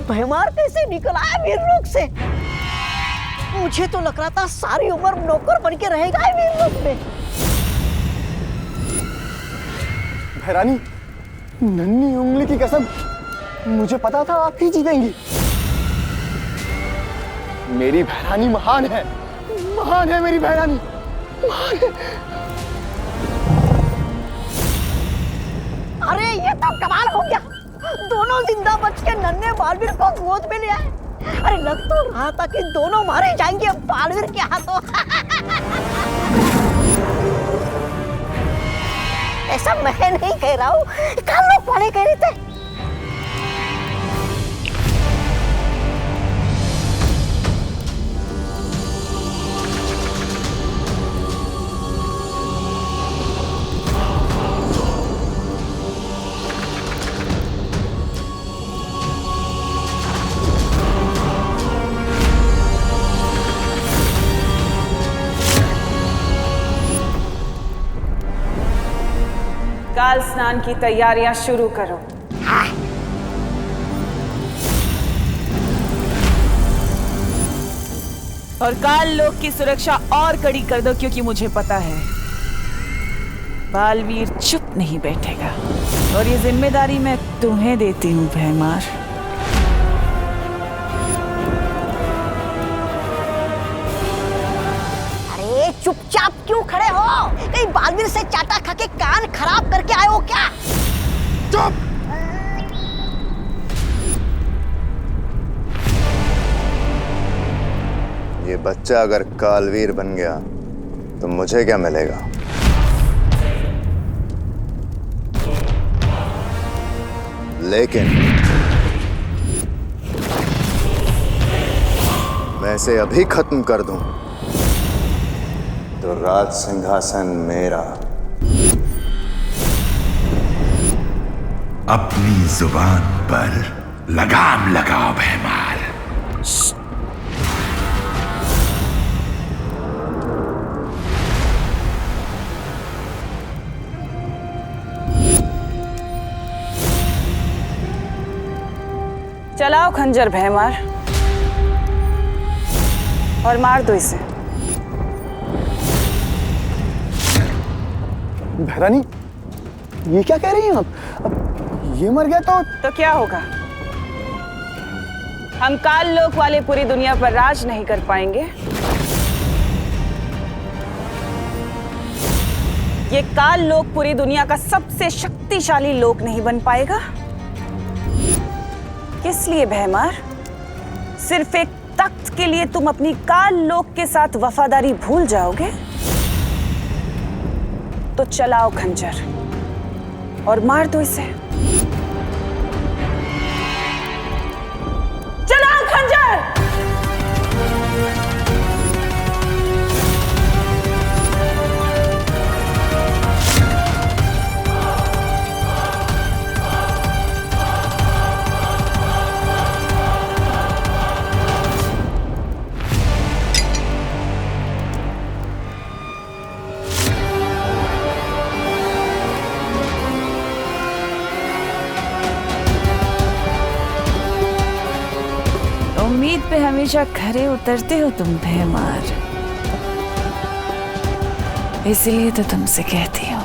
भैमार कैसे निकल आया वीरलोक से? मुझे तो लग रहा था सारी उम्र नौकर बन के रहेगा ही वीरलोक में। भैरानी, नन्ही उंगली की कसम, मुझे पता था आप ही जीतेंगी। मेरी भैरानी महान है मेरी भैरानी, महान है। अरे ये तो कमाल हो गया, दोनों जिंदा बच के नन्हे बालवीर को गोद में ले आए। अरे लग तो रहा था कि दोनों मारे जाएंगे बालवीर के हाथों। ऐसा मैं नहीं कह रहा हूँ, कल लोग पढ़े कह रहे थे। काल स्नान की तैयारियां शुरू करो। और काल लोक की सुरक्षा और कड़ी कर दो, क्योंकि मुझे पता है बालवीर चुप नहीं बैठेगा। और ये जिम्मेदारी मैं तुम्हें देती हूँ भैमार। अरे चुपचाप क्यों खड़े हो? कहीं बालवीर से चाटा खा के कान खराब करके आए हो क्या? चुप! ये बच्चा अगर कालवीर बन गया तो मुझे क्या मिलेगा? लेकिन मैं इसे अभी खत्म कर दूं तो राज सिंहासन मेरा। अपनी जुबान पर लगाम लगाओ भैमार। चलाओ खंजर भैमार और मार दो इसे। भैरानी, ये क्या कह रही हैं आप? अब ये मर गया तो क्या होगा? हम काल लोक वाले पूरी दुनिया पर राज नहीं कर पाएंगे। ये काल लोक पूरी दुनिया का सबसे शक्तिशाली लोक नहीं बन पाएगा। किस लिए भैमार? सिर्फ एक तख्त के लिए तुम अपनी काल लोक के साथ वफादारी भूल जाओगे? तो चलाओ खंजर और मार दो इसे। चलाओ खंजर! उम्मीद पे हमेशा खरे उतरते हो तुम भैमार, इसलिए तो तुमसे कहती हूँ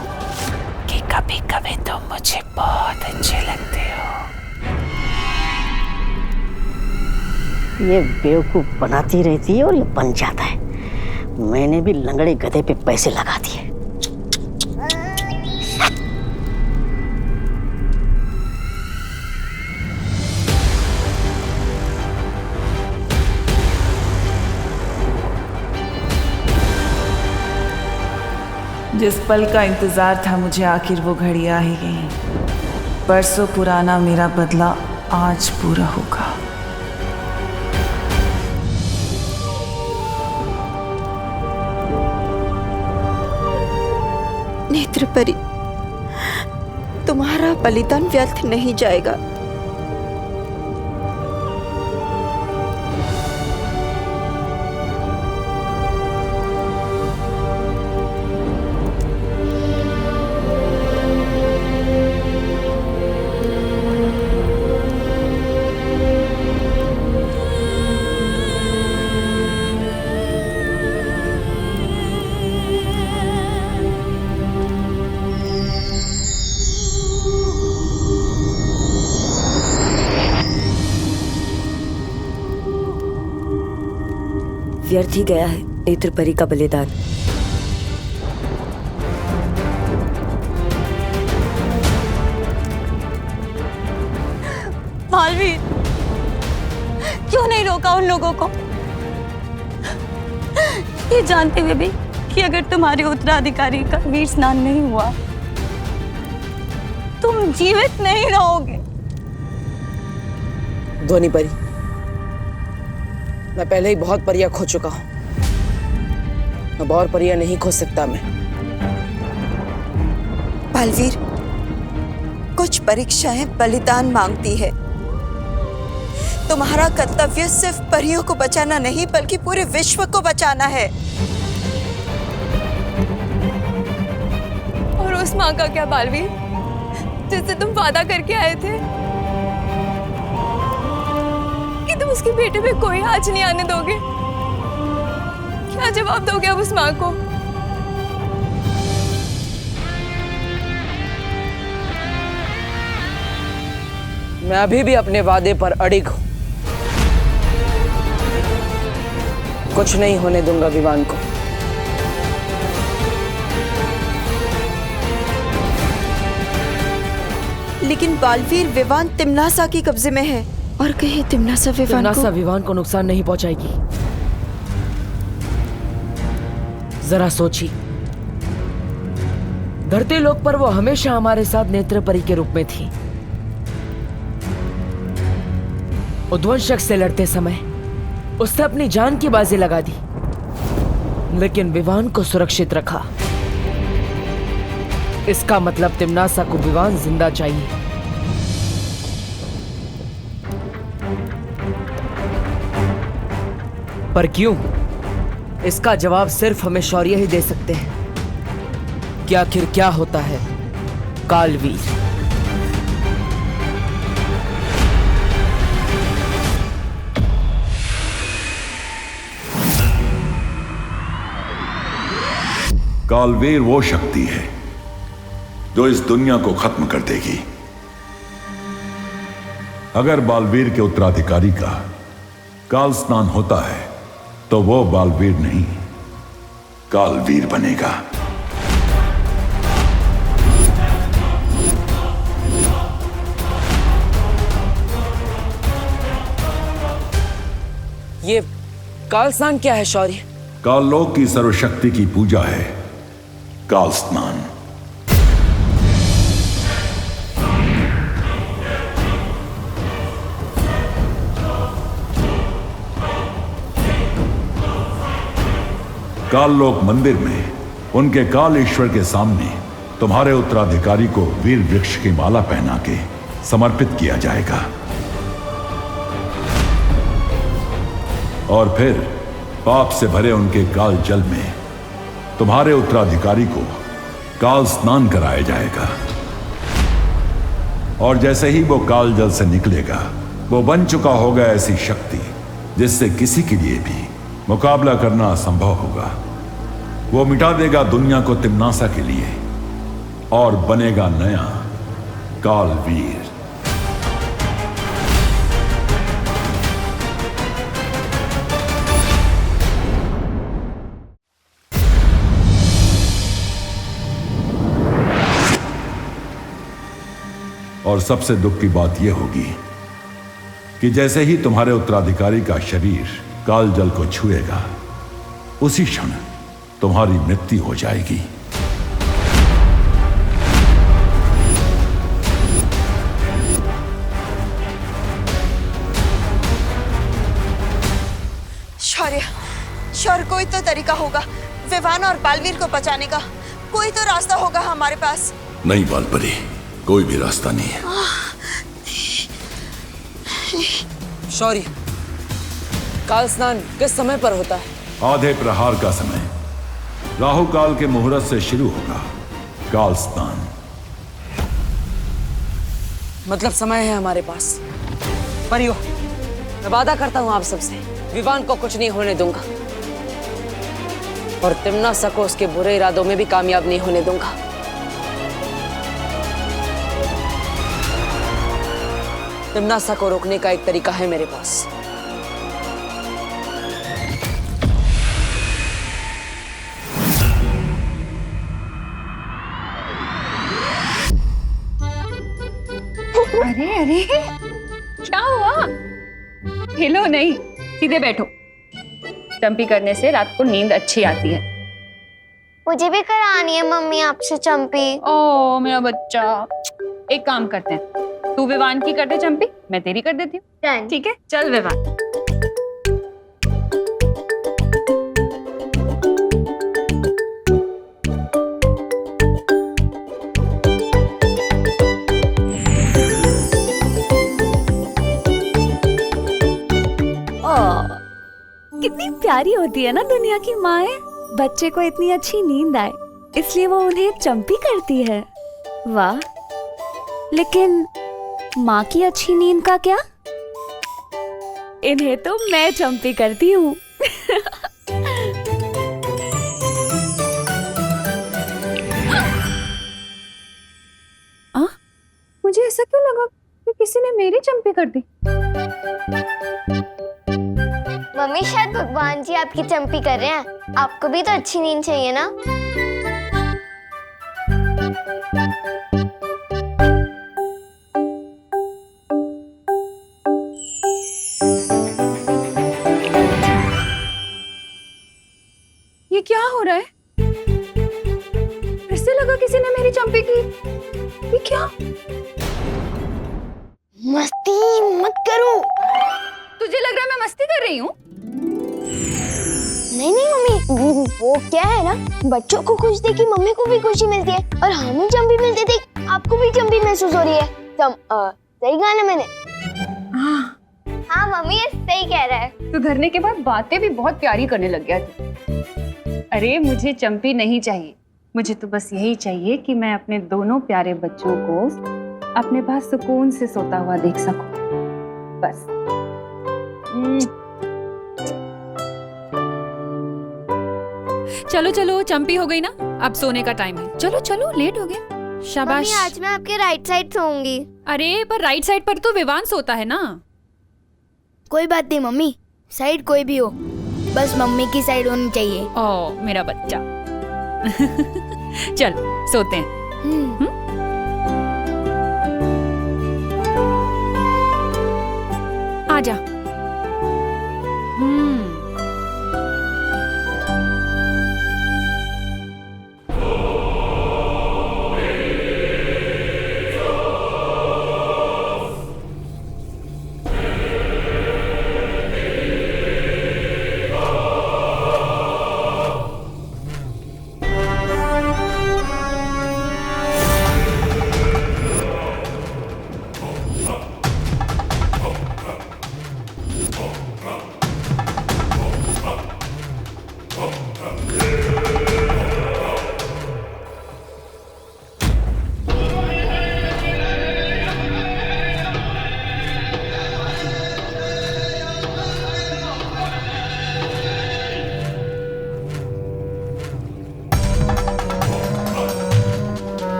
कि कभी कभी तुम मुझे बहुत अच्छे लगते हो। ये बेवकूफ बनाती रहती है और ये बन जाता है। मैंने भी लंगड़े गधे पे पैसे लगा दिए। जिस पल का इंतजार था मुझे, आखिर वो घड़ी आ ही गई। बरसों पुराना मेरा बदला आज पूरा होगा। नेत्रपरी, तुम्हारा बलिदान व्यर्थ नहीं जाएगा। व्यर्थ ही गया है नेत्रपरी का बलिदान। मालवीर, क्यों नहीं रोका उन लोगों को? ये जानते हुए भी कि अगर तुम्हारे उत्तराधिकारी का वीर स्नान नहीं हुआ, तुम जीवित नहीं रहोगे। ध्वनि परी, मैं पहले ही बहुत परियां खो चुका हूं। अब और परियां नहीं खो सकता मैं। बालवीर, कुछ परीक्षाएं बलिदान मांगती है। तुम्हारा कर्तव्य सिर्फ परियों को बचाना नहीं बल्कि पूरे विश्व को बचाना है। और उस माँ का क्या बालवीर, जिससे तुम वादा करके आए थे कि तुम उसके बेटे पे कोई आँच नहीं आने दोगे? क्या जवाब दोगे अब उस माँ को? मैं अभी भी अपने वादे पर अड़िग हूं। कुछ नहीं होने दूंगा विवान को। लेकिन बालवीर, विवान तिम्नासा के कब्जे में है और कहीं तिम्नासा विवान को नुकसान नहीं पहुंचाएगी। जरा सोची, धरती लोक पर वो हमेशा हमारे साथ नेत्रपरी के रूप में थी। उद्वंशक से लड़ते समय उसने अपनी जान की बाजी लगा दी, लेकिन विवान को सुरक्षित रखा। इसका मतलब तिम्नासा को विवान जिंदा चाहिए। पर क्यों? इसका जवाब सिर्फ हमें शौर्य ही दे सकते हैं कि आखिर क्या होता है कालवीर। कालवीर वो शक्ति है जो इस दुनिया को खत्म कर देगी। अगर बालवीर के उत्तराधिकारी का काल स्नान होता है तो वो बालवीर नहीं, कालवीर बनेगा। ये काल स्नान क्या है शौर्य? काललोक की सर्वशक्ति की पूजा है काल स्नान। काललोक मंदिर में उनके काल ईश्वर के सामने तुम्हारे उत्तराधिकारी को वीर वृक्ष की माला पहना के समर्पित किया जाएगा और फिर पाप से भरे उनके काल जल में तुम्हारे उत्तराधिकारी को काल स्नान कराया जाएगा। और जैसे ही वो काल जल से निकलेगा, वो बन चुका होगा ऐसी शक्ति जिससे किसी के लिए भी मुकाबला करना असंभव होगा। वो मिटा देगा दुनिया को तिम्नासा के लिए और बनेगा नया कालवीर। और सबसे दुख की बात यह होगी कि जैसे ही तुम्हारे उत्तराधिकारी का शरीर काल जल को छुएगा, उसी क्षण तुम्हारी मृत्यु हो जाएगी। शौर्य, कोई तो तरीका होगा विवान और बालवीर को बचाने का। कोई तो रास्ता होगा हमारे पास। नहीं बालपरी, कोई भी रास्ता नहीं है। शौर्य, काल स्नान किस समय पर होता है? आधे प्रहार का समय, राहु काल के मुहूर्त से शुरू होगा काल स्नान। मतलब समय है हमारे पास। परियो, मैं वादा करता हूं आप सबसे, विवान को कुछ नहीं होने दूंगा और तिम्नासा को उसके बुरे इरादों में भी कामयाब नहीं होने दूंगा। तिम्नासा को रोकने का एक तरीका है मेरे पास। अरे क्या हुआ? हिलो नहीं, सीधे बैठो। चंपी करने से रात को नींद अच्छी आती है। मुझे भी करानी है मम्मी आपसे चंपी। ओ मेरा बच्चा, एक काम करते हैं, तू विवान की कर दे चंपी, मैं तेरी कर देती हूँ। ठीक है, चल विवान। कितनी प्यारी होती है ना दुनिया की माएं। बच्चे को इतनी अच्छी नींद आए इसलिए वो उन्हें चंपी करती है। वाह, लेकिन माँ की अच्छी नींद का क्या? इन्हें तो मैं चंपी करती हूँ। मुझे ऐसा क्यों लगा कि किसी ने मेरी चंपी कर दी? मम्मी शायद भगवान जी आपकी चंपी कर रहे हैं। आपको भी तो अच्छी नींद चाहिए ना। ये क्या हो रहा है? फिर से लगा किसी ने मेरी चंपी की। ये क्या? मस्ती मत करो। तुझे लग रहा है मैं मस्ती कर रही हूँ? नहीं नहीं मम्मी, वो क्या है ना, बच्चों को खुश देख के मम्मी को भी खुशी मिलती है और हमें चंपी मिलते देख आपको भी चंपी महसूस हो रही है। सही कहा ना मैंने? हाँ मम्मी, ये सही कह रहा है। तू धरने के बाद बातें भी बहुत प्यारी करने लग गया तू। अरे मुझे चंपी नहीं चाहिए, मुझे तो बस यही चाहिए कि मैं अपने दोनों प्यारे बच्चों को अपने पास सुकून से सोता हुआ देख सकूं, बस। चलो चलो, चंपी हो गई ना, अब सोने का टाइम है। चलो चलो, लेट हो गए। शाबाश। मम्मी आज मैं आपके राइट साइड सोऊंगी। अरे पर राइट साइड पर तो विवान सोता है ना। कोई बात नहीं मम्मी, साइड कोई भी हो, बस मम्मी की साइड होनी चाहिए। ओ मेरा बच्चा। चल सोते हैं। आजा।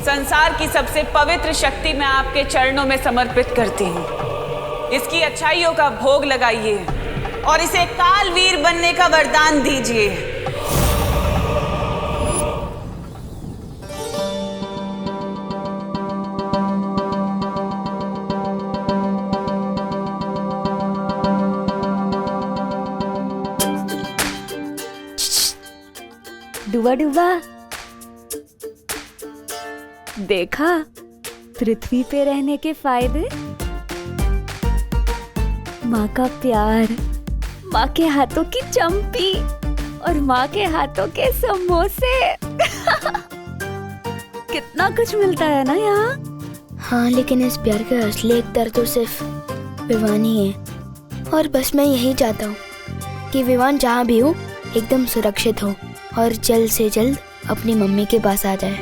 संसार की सबसे पवित्र शक्ति मैं आपके चरणों में समर्पित करती हूँ। इसकी अच्छाइयों का भोग लगाइए और इसे कालवीर बनने का वरदान दीजिए। डुबा डुबा, देखा पृथ्वी पे रहने के फायदे। माँ का प्यार, माँ के हाथों की चंपी और माँ के हाथों के समोसे। कितना कुछ मिलता है ना यहाँ। हाँ, लेकिन इस प्यार का असली एकदार तो सिर्फ विवान ही है। और बस मैं यही चाहता हूँ कि विवान जहाँ भी हो एकदम सुरक्षित हो और जल्द से जल्द अपनी मम्मी के पास आ जाए।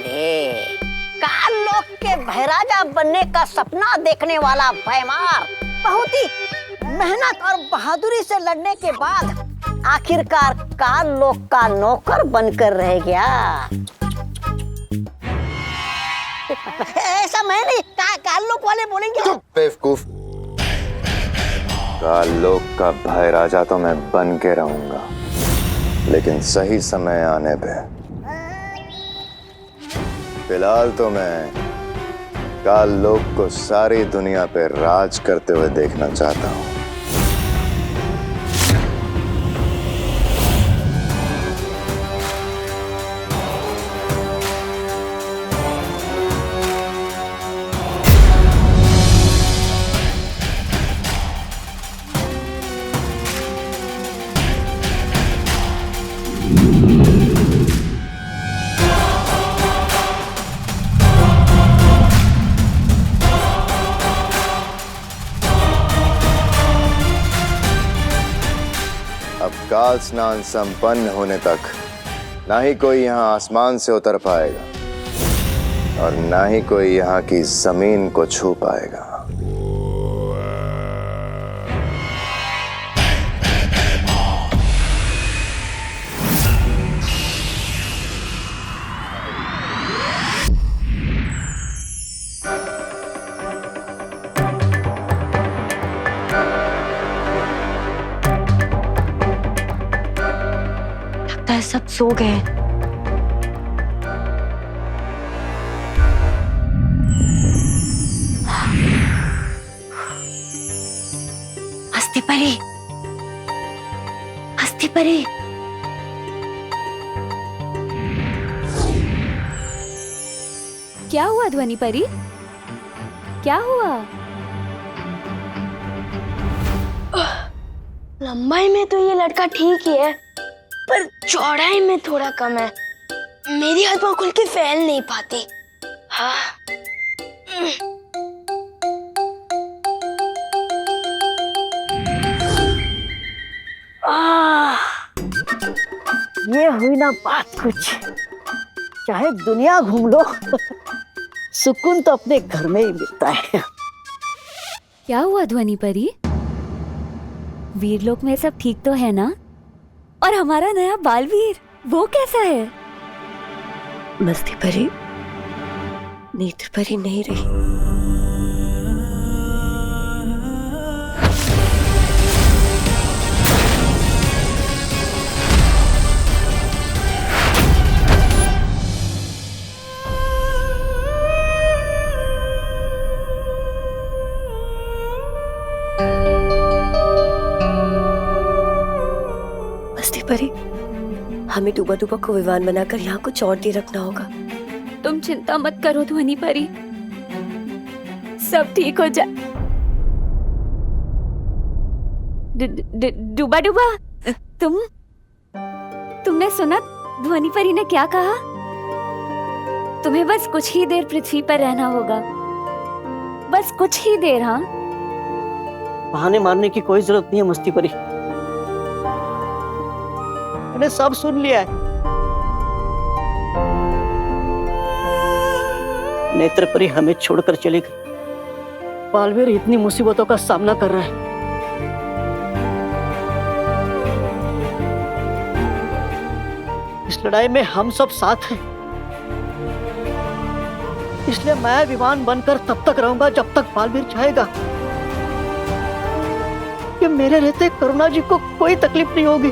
साले, काल लोक के महाराजा बनने का सपना देखने वाला भैमार बहुत ही मेहनत और बहादुरी से लड़ने के बाद आखिरकार काल लोक का नौकर बनकर रह गया। ऐसा मैं नहीं, काल लोक वाले बोलेंगे। बेवकूफ। काल लोक का भाई राजा तो मैं बन के रहूंगा, लेकिन सही समय आने पे। फिलहाल तो मैं काल लोक को सारी दुनिया पे राज करते हुए देखना चाहता हूं। अब काल स्नान संपन्न होने तक ना ही कोई यहाँ आसमान से उतर पाएगा और ना ही कोई यहाँ की जमीन को छू पाएगा। लगता है सब सो गए। हस्ती परी, हस्ती परी। क्या हुआ ध्वनि परी? क्या हुआ? लंबाई में तो ये लड़का ठीक ही है, पर चौड़ाई में थोड़ा कम है। मेरी हाथ पांव खुल के फैल नहीं पाती। हाँ। ये हुई ना बात कुछ। चाहे दुनिया घूम लो, सुकून तो अपने घर में ही मिलता है। क्या हुआ ध्वनि परी? वीरलोक में सब ठीक तो है ना? और हमारा नया बालवीर वो कैसा है? मस्ती परी नेत्र परी नहीं रही। परी, हमें डूबा डूबा को विमान बनाकर यहाँ कुछ और देर रखना होगा। तुम चिंता मत करो ध्वनि परी, सब ठीक हो जाए। डूबा डूबा, तुमने सुना ध्वनि परी ने क्या कहा? तुम्हें बस कुछ ही देर पृथ्वी पर रहना होगा, बस कुछ ही देर। हाँ, बहाने मारने की कोई जरूरत नहीं है मस्ती परी। मैंने सब सुन लिया है। नेत्र परी हमें छोड़कर चली गई। बालवीर इतनी मुसीबतों का सामना कर रहा है। इस लड़ाई में हम सब साथ हैं। इसलिए मैं विमान बनकर तब तक रहूंगा जब तक बालवीर चाहेगा। कि मेरे रहते करुणा जी को कोई तकलीफ नहीं होगी।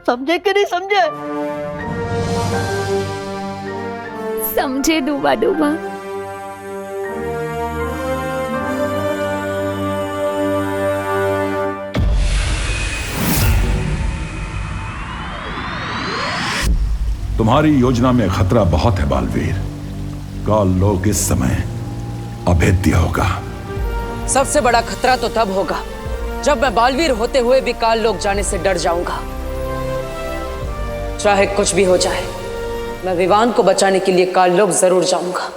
समझे कि नहीं समझे? समझे डूबा डूबा। तुम्हारी योजना में खतरा बहुत है बालवीर। काल लोक इस समय अभेद्य होगा। सबसे बड़ा खतरा तो तब होगा जब मैं बालवीर होते हुए भी काल लोक जाने से डर जाऊंगा। चाहे कुछ भी हो जाए, मैं विवान को बचाने के लिए काल लोक जरूर जाऊंगा।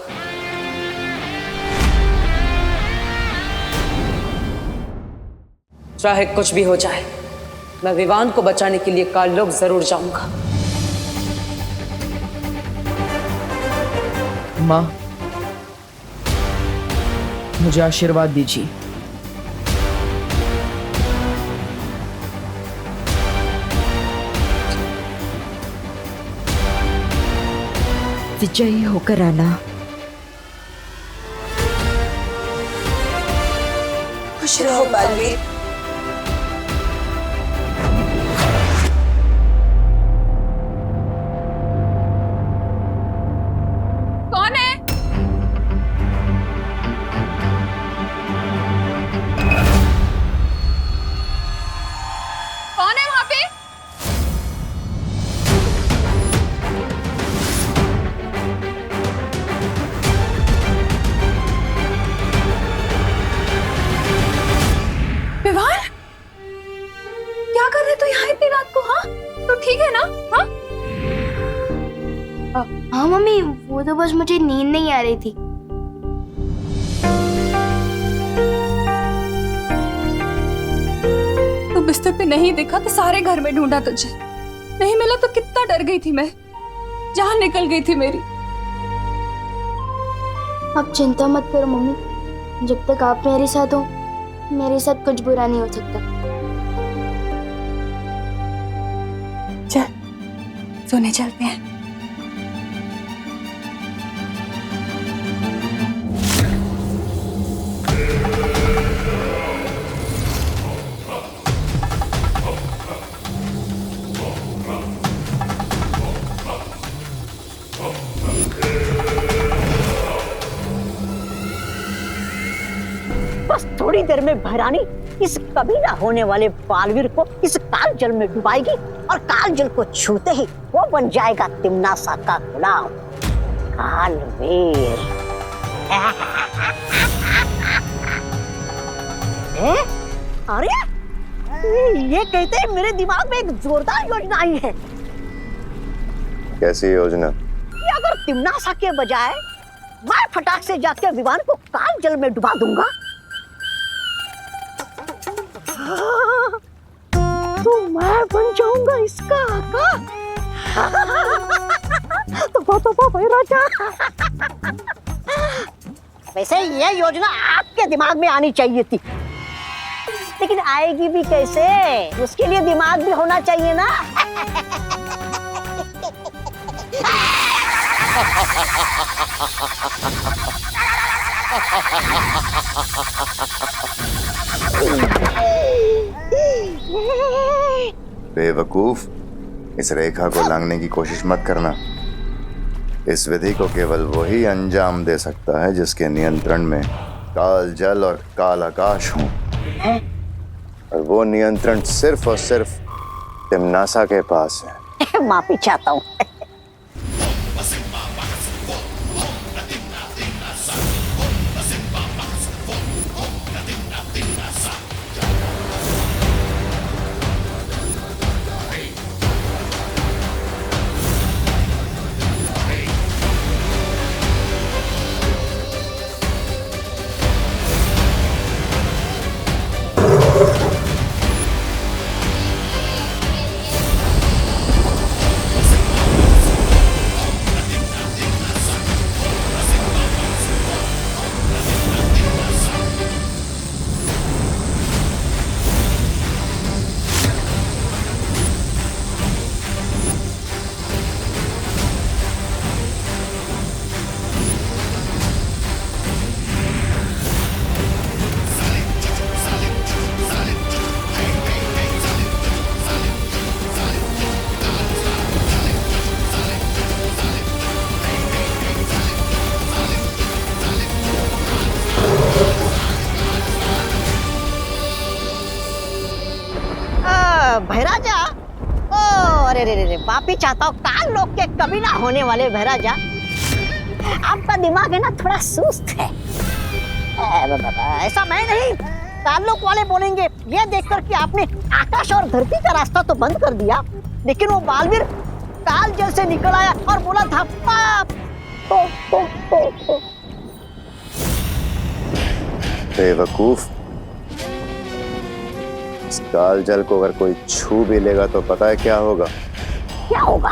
चाहे कुछ भी हो जाए, मैं विवान को बचाने के लिए काल लोक जरूर जाऊंगा। माँ, मुझे आशीर्वाद दीजिए। विजयी होकर आना। खुश रहो बालवीर। कौन है? कौन है वहां पे? विवान, क्या कर रहे तू यहाँ इतनी रात को? हाँ, तो ठीक है ना? हाँ, हाँ मम्मी, वो तो बस मुझे नींद नहीं आ रही थी। तू बिस्तर पे नहीं दिखा तो सारे घर में ढूंढा तुझे, नहीं मिला तो कितना डर गई थी मैं, जान निकल गई थी मेरी। आप चिंता मत करो मम्मी, जब तक आप मेरे साथ हो मेरे साथ कुछ बुरा नहीं हो सकता। चल सोने चलते हैं। बस थोड़ी देर में भैरानी इस कभी ना होने वाले बालवीर को इस काल जल में डुबाएगी और काल जल को छूते ही वो बन जाएगा तिम्नासा का गुलाम कालवीर। अरे ये कहते हैं मेरे दिमाग में एक जोरदार योजना आई है। कैसी योजना? कि अगर तिम्नासा के बजाय मैं फटाक से जाकर विवान को काल जल में डुबा दूंगा तो मैं बन जाऊंगा इसका आका। तो भाई राजा, वैसे ये योजना आपके दिमाग में आनी चाहिए थी, लेकिन आएगी भी कैसे? उसके लिए दिमाग भी होना चाहिए ना। बेवकूफ, इस रेखा को लांघने की कोशिश मत करना। इस विधि को केवल वही अंजाम दे सकता है जिसके नियंत्रण में काल जल और काल आकाश हों, और वो नियंत्रण सिर्फ और सिर्फ तिम्नासा के पास है। माफी चाहता हूँ। भैराजा, ओ अरे रे रे, माफी चाहता हूँ। काल लोक के कभी ना होने वाले भैराजा, आपका दिमाग है ना थोड़ा सुस्त है। ऐसा मैं नहीं, काल लोक वाले बोलेंगे। ये देखकर कि आपने आकाश और धरती का रास्ता तो बंद कर दिया, लेकिन वो बालवीर काल जल से निकल आया और बोला धप्पा। बेवकूफ, इस काल जल को अगर कोई छू भी लेगा तो पता है क्या होगा? क्या होगा?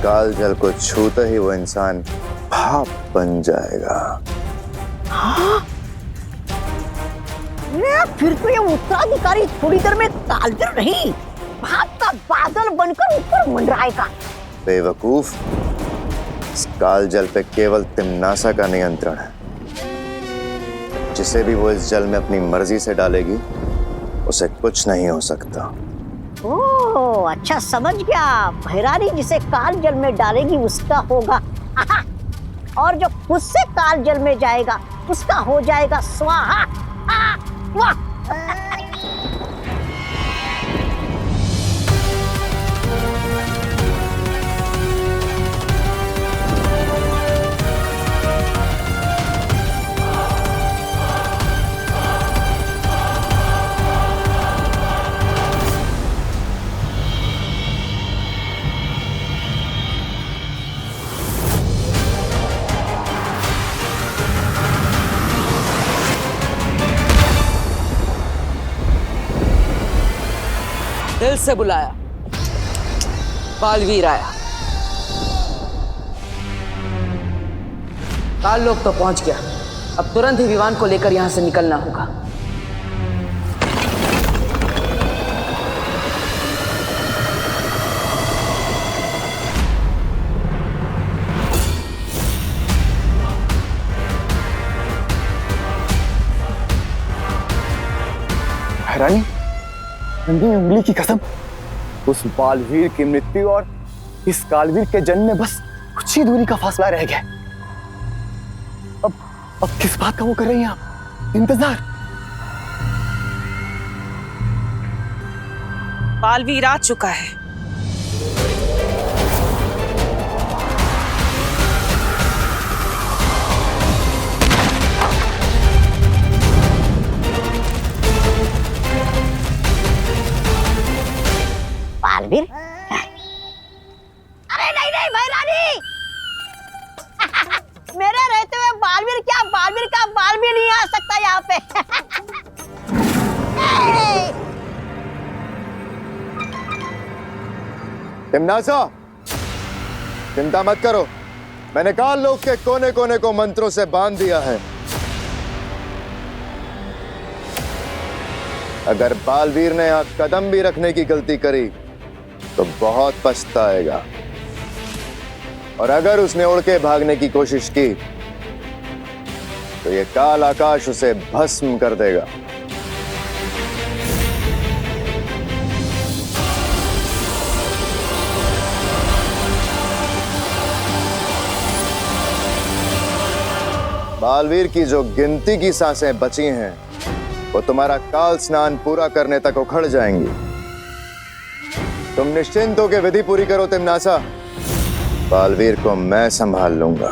काल जल को छूते ही वो इंसान भाप बन जाएगा। फिर तो ये उत्तराधिकारी थोड़ी देर में कालजल नहीं, भाप का बादल बनकर ऊपर मंडराएगा। बेवकूफ, इस काल जल पे केवल तिम्नासा का नियंत्रण है। जिसे भी वो इस जल में अपनी मर्जी से डालेगी उसे कुछ नहीं हो सकता। ओह अच्छा, समझ गया। भैरानी जिसे काल जल में डालेगी उसका होगा आहा, और जो खुद से काल जल में जाएगा उसका हो जाएगा स्वाहा। वाह! दिल से बुलाया, बालवीर आया। काल लोग तो पहुंच गया, अब तुरंत ही विमान को लेकर यहां से निकलना होगा। रानी, नंदी उंगली की कसम, उस बालवीर की मृत्यु और इस कालवीर के जन्म में बस कुछ ही दूरी का फासला रह गया। अब किस बात का वो कर रही हैं आप? इंतजार। बालवीर आ चुका है। बालवीर? अरे नहीं नहीं भैरानी, मेरे रहते हुए बालवीर क्या, बालवीर का बाल भी नहीं आ सकता यहाँ पे। तिम्नासा, चिंता मत करो, मैंने काल लोक के कोने कोने को मंत्रों से बांध दिया है। अगर बालवीर ने यहाँ कदम भी रखने की गलती करी तो बहुत पछताएगा, और अगर उसने उड़ के भागने की कोशिश की तो ये काल आकाश उसे भस्म कर देगा। बालवीर की जो गिनती की सांसें बची हैं वो तुम्हारा काल स्नान पूरा करने तक उखड़ जाएंगी। तुम निश्चिंत होकर विधि पूरी करो तिम्नासा, बालवीर को मैं संभाल लूंगा।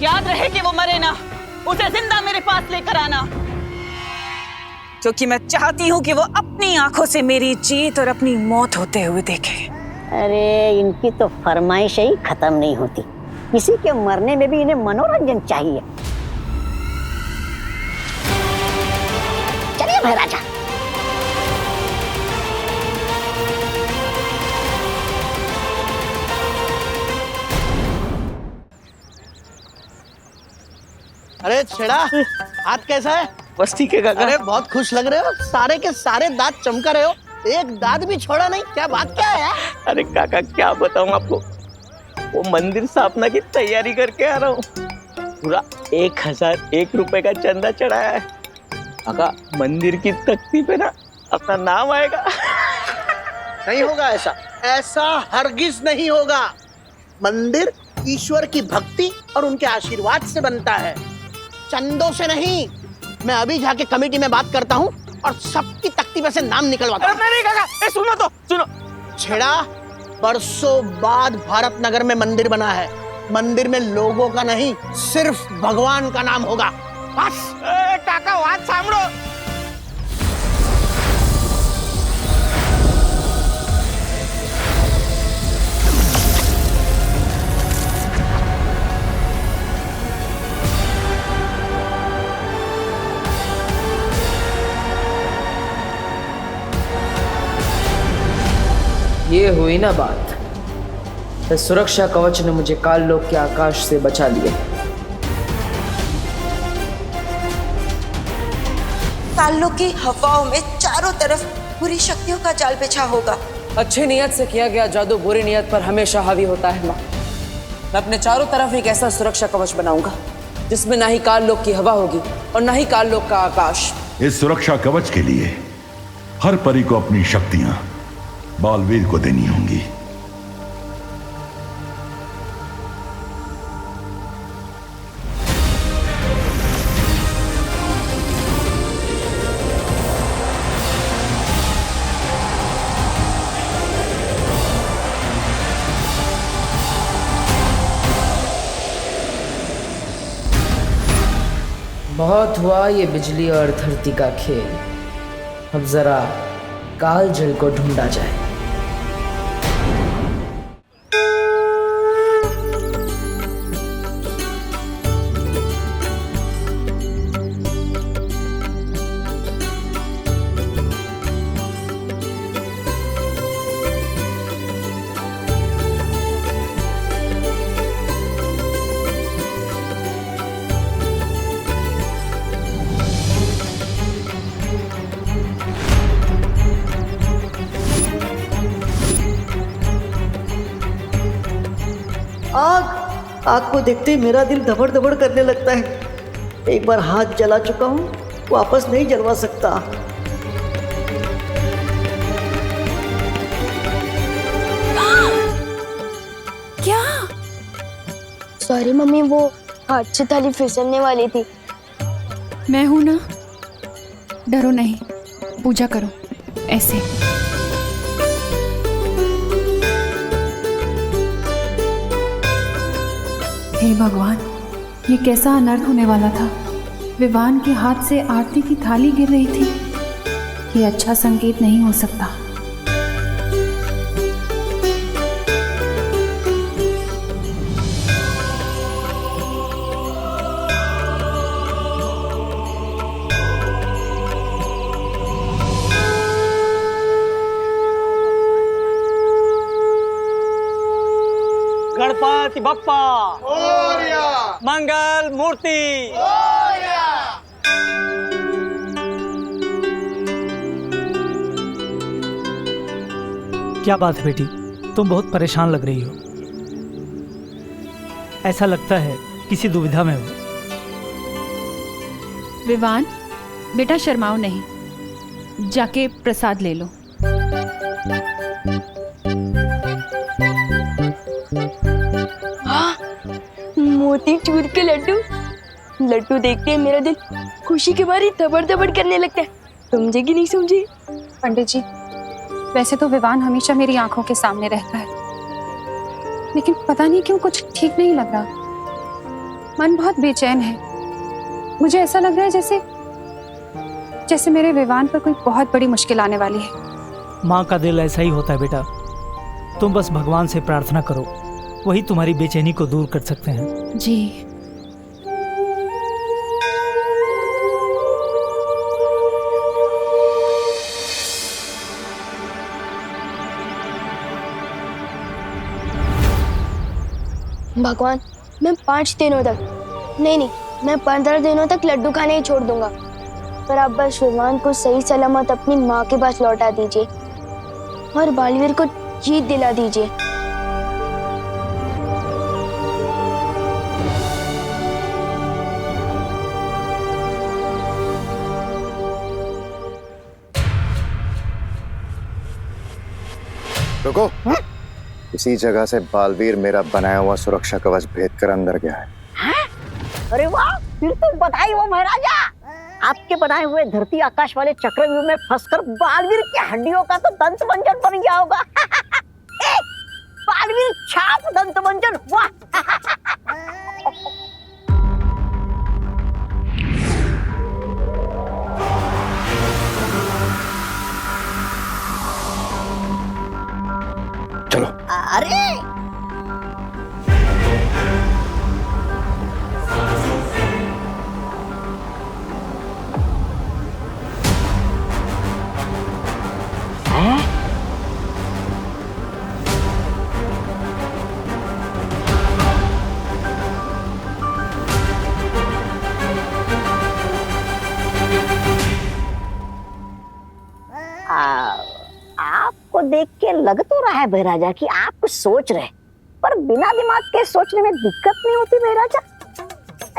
याद रहे कि वो मरे ना, उसे जिंदा मेरे पास लेकर आना, क्योंकि मैं चाहती हूँ कि वो अपनी आंखों से मेरी जीत और अपनी मौत होते हुए देखे। अरे इनकी तो फरमाइश ही खत्म नहीं होती, किसी के मरने में भी इन्हें मनोरंजन चाहिए। चलिए महाराजा। अरे छेड़ा, हाथ कैसा है? बस ठीक है काका। अरे बहुत खुश लग रहे हो, सारे के सारे दांत चमका रहे हो, एक दांत भी छोड़ा नहीं, क्या बात क्या है यार? अरे काका क्या बताऊं आपको, वो मंदिर स्थापना की तैयारी करके आ रहा हूँ, पूरा 1001 रुपए का चंदा चढ़ाया है। काका मंदिर की तख्ती पे ना अपना नाम आएगा। नहीं होगा ऐसा, ऐसा हरगिज नहीं होगा। मंदिर ईश्वर की भक्ति और उनके आशीर्वाद से बनता है, चंदों से नहीं। मैं अभी जाके कमेटी में बात करता हूँ और सबकी तख्ती पे से नाम निकलवाता हूँ। नहीं काका, सुनो तो सुनो। छेड़ा, बरसों बाद भारत नगर में मंदिर बना है, मंदिर में लोगों का नहीं सिर्फ भगवान का नाम होगा, बस। काका बात सांभळो। ये हुई ना बात, इस सुरक्षा कवच ने मुझे काल लोक के आकाश से बचा लिया। काल लोक की हवाओं में चारों तरफ बुरी शक्तियों का जाल बिछा होगा। अच्छी नीयत से किया गया जादू बुरी नीयत पर हमेशा हावी होता है माँ। मैं अपने चारों तरफ एक ऐसा सुरक्षा कवच बनाऊंगा जिसमें ना ही काल लोक की हवा होगी और ना ही काल लोक का आकाश। इस सुरक्षा कवच के लिए हर परी को अपनी शक्तियां बालवीर को देनी होंगी। बहुत हुआ ये बिजली और धरती का खेल, अब जरा काल जल को ढूंढा जाए। आग को देखते ही मेरा दिल धबड़ धबड़ करने लगता है। एक बार हाथ जला चुका हूँ, वापस नहीं जलवा सकता। क्या? सॉरी मम्मी, वो हाथ से थाली फिसलने वाली थी। मैं हूं ना, डरो नहीं, पूजा करो ऐसे। हे भगवान, ये कैसा अनर्थ होने वाला था। विवान के हाथ से आरती की थाली गिर रही थी। ये अच्छा संकेत नहीं हो सकता। गणपति बप्पा मंगल मूर्ति। क्या बात है बेटी, तुम बहुत परेशान लग रही हो। ऐसा लगता है किसी दुविधा में हो। विवान, बेटा शर्माओ नहीं, जाके प्रसाद ले लो। मोती चूर के लड्डू देखते ही मेरा दिल खुशी के मारे धबड़ धबड़ करने लगता है। समझे कि नहीं समझे? पंडित जी, वैसे तो विवान हमेशा मेरी आंखों के सामने रहता है, लेकिन पता नहीं क्यों कुछ ठीक नहीं लग रहा। मन बहुत बेचैन है। मुझे ऐसा लग रहा है जैसे मेरे विवान पर कोई बहुत बड़ी मुश्किल आने वाली है। माँ का दिल ऐसा ही होता है बेटा। तुम बस भगवान से प्रार्थना करो, वही तुम्हारी बेचैनी को दूर कर सकते हैं। जी। भगवान, मैं 5 दिनों तक नहीं, मैं 15 दिनों तक लड्डू खाने ही छोड़ दूंगा, पर आप बस विवान को सही सलामत अपनी माँ के पास लौटा दीजिए और बालवीर को जीत दिला दीजिए। रुको, इसी जगह से बालवीर मेरा बनाया हुआ सुरक्षा कवच भेद कर अंदर गया है। अरे वाह, फिर तो बधाई हो महाराजा। आपके बनाए हुए धरती आकाश वाले चक्रव्यूह में फंसकर बालवीर की हड्डियों का तो दंत मंजन बन गया होगा। बालवीर छाप दंत मंजन, वाह। चलो। अरे देख के लग तो रहा है बहराजा कि आप कुछ सोच रहे, पर बिना दिमाग के सोचने में दिक्कत नहीं होती बहराजा।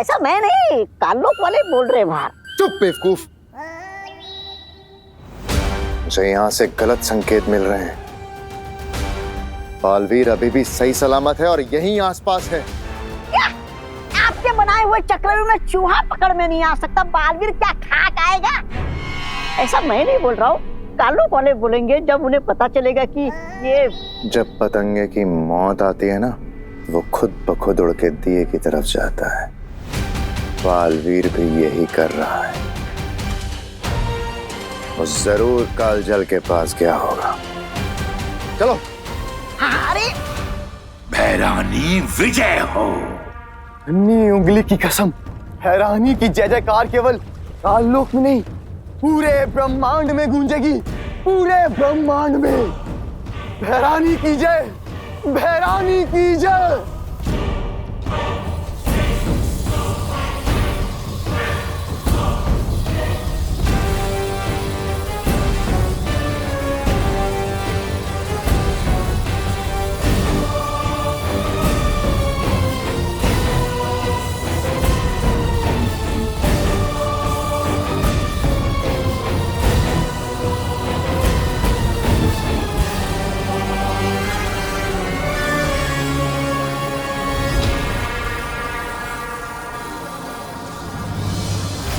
ऐसा मैं नहीं, कालोक वाले बोल रहे बाहर। चुप बेवकूफ, मुझे यहाँ से गलत संकेत मिल रहे हैं। बालवीर अभी भी सही सलामत है और यहीं आसपास है। क्या? आपके बनाए हुए चक्रव्यूह में चूहा पकड़ में नहीं आ सकता, बालवीर क्या खाक आएगा? ऐसा मैं नहीं बोल रहा हूँ, कालोक वाले बोलेंगे जब उन्हें पता चलेगा कि ये। जब पतंगे की मौत आती है ना, वो खुद ब खुद उड़ के दिए की तरफ जाता है। बालवीर भी यही कर रहा है। वो जरूर कालजल के पास गया होगा। चलो। अरे भैरानी विजय हो। अन्नी उंगली की कसम, हैरानी की जय जयकार केवल काललोक में नहीं, पूरे ब्रह्मांड में गूंजेगी। पूरे ब्रह्मांड में भैरानी की जय, भैरानी की जय।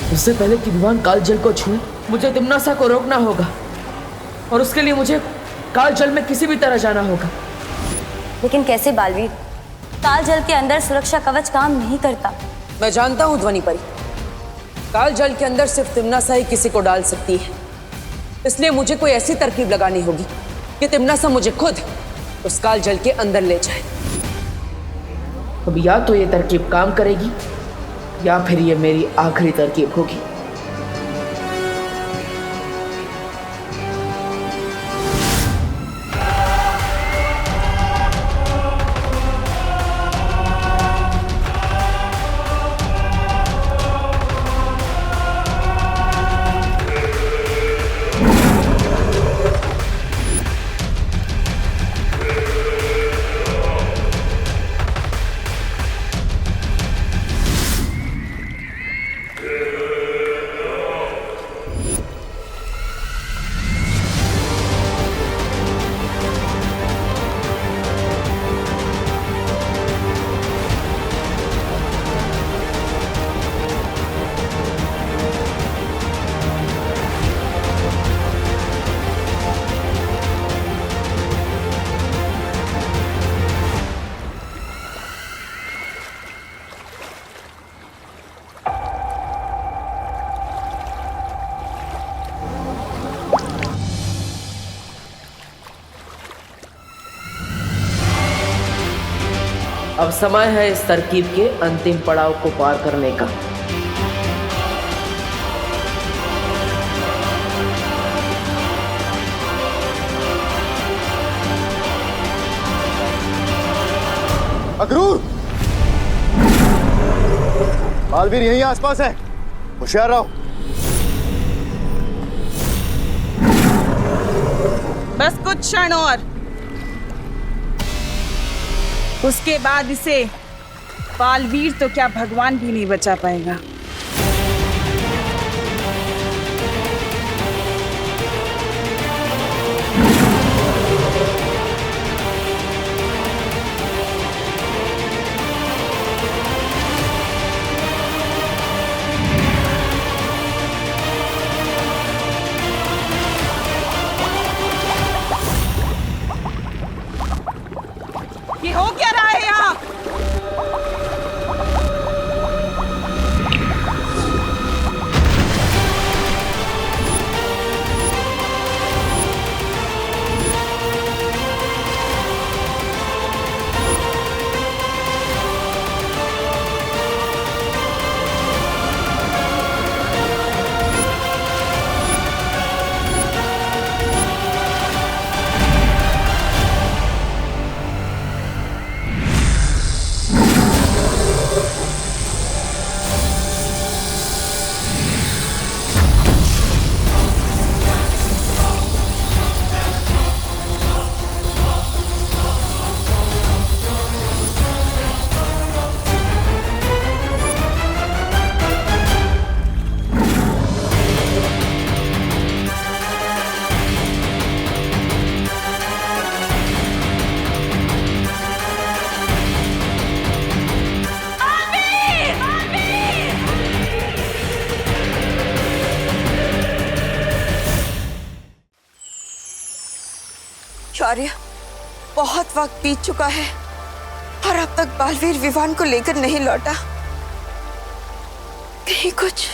उससे पहले कि विवान कालजल को छूए, मुझे तिम्नासा को रोकना होगा, और उसके लिए मुझे कालजल में किसी भी तरह जाना होगा। लेकिन कैसे बालवीर? कालजल के अंदर सुरक्षा कवच काम नहीं करता। मैं जानता हूँ ध्वनि परी, कालजल के अंदर सिर्फ तिम्नासा ही किसी को डाल सकती है। इसलिए मुझे कोई ऐसी तरकीब लगानी होगी कि तिम्नासा मुझे खुद उस कालजल के अंदर ले जाए। अब या तो ये तरकीब काम करेगी या फिर ये मेरी आखिरी तरकीब होगी। अब समय है इस तरकीब के अंतिम पड़ाव को पार करने का। अक्रूर, बालवीर यहीं आसपास है, होशियार रहो। बस कुछ क्षण और, उसके बाद इसे बालवीर तो क्या भगवान भी नहीं बचा पाएगा। ये हो क्या रहा है यहाँ? शौर्य, बहुत वक्त बीत चुका है और अब तक बालवीर विवान को लेकर नहीं लौटा। कहीं कुछ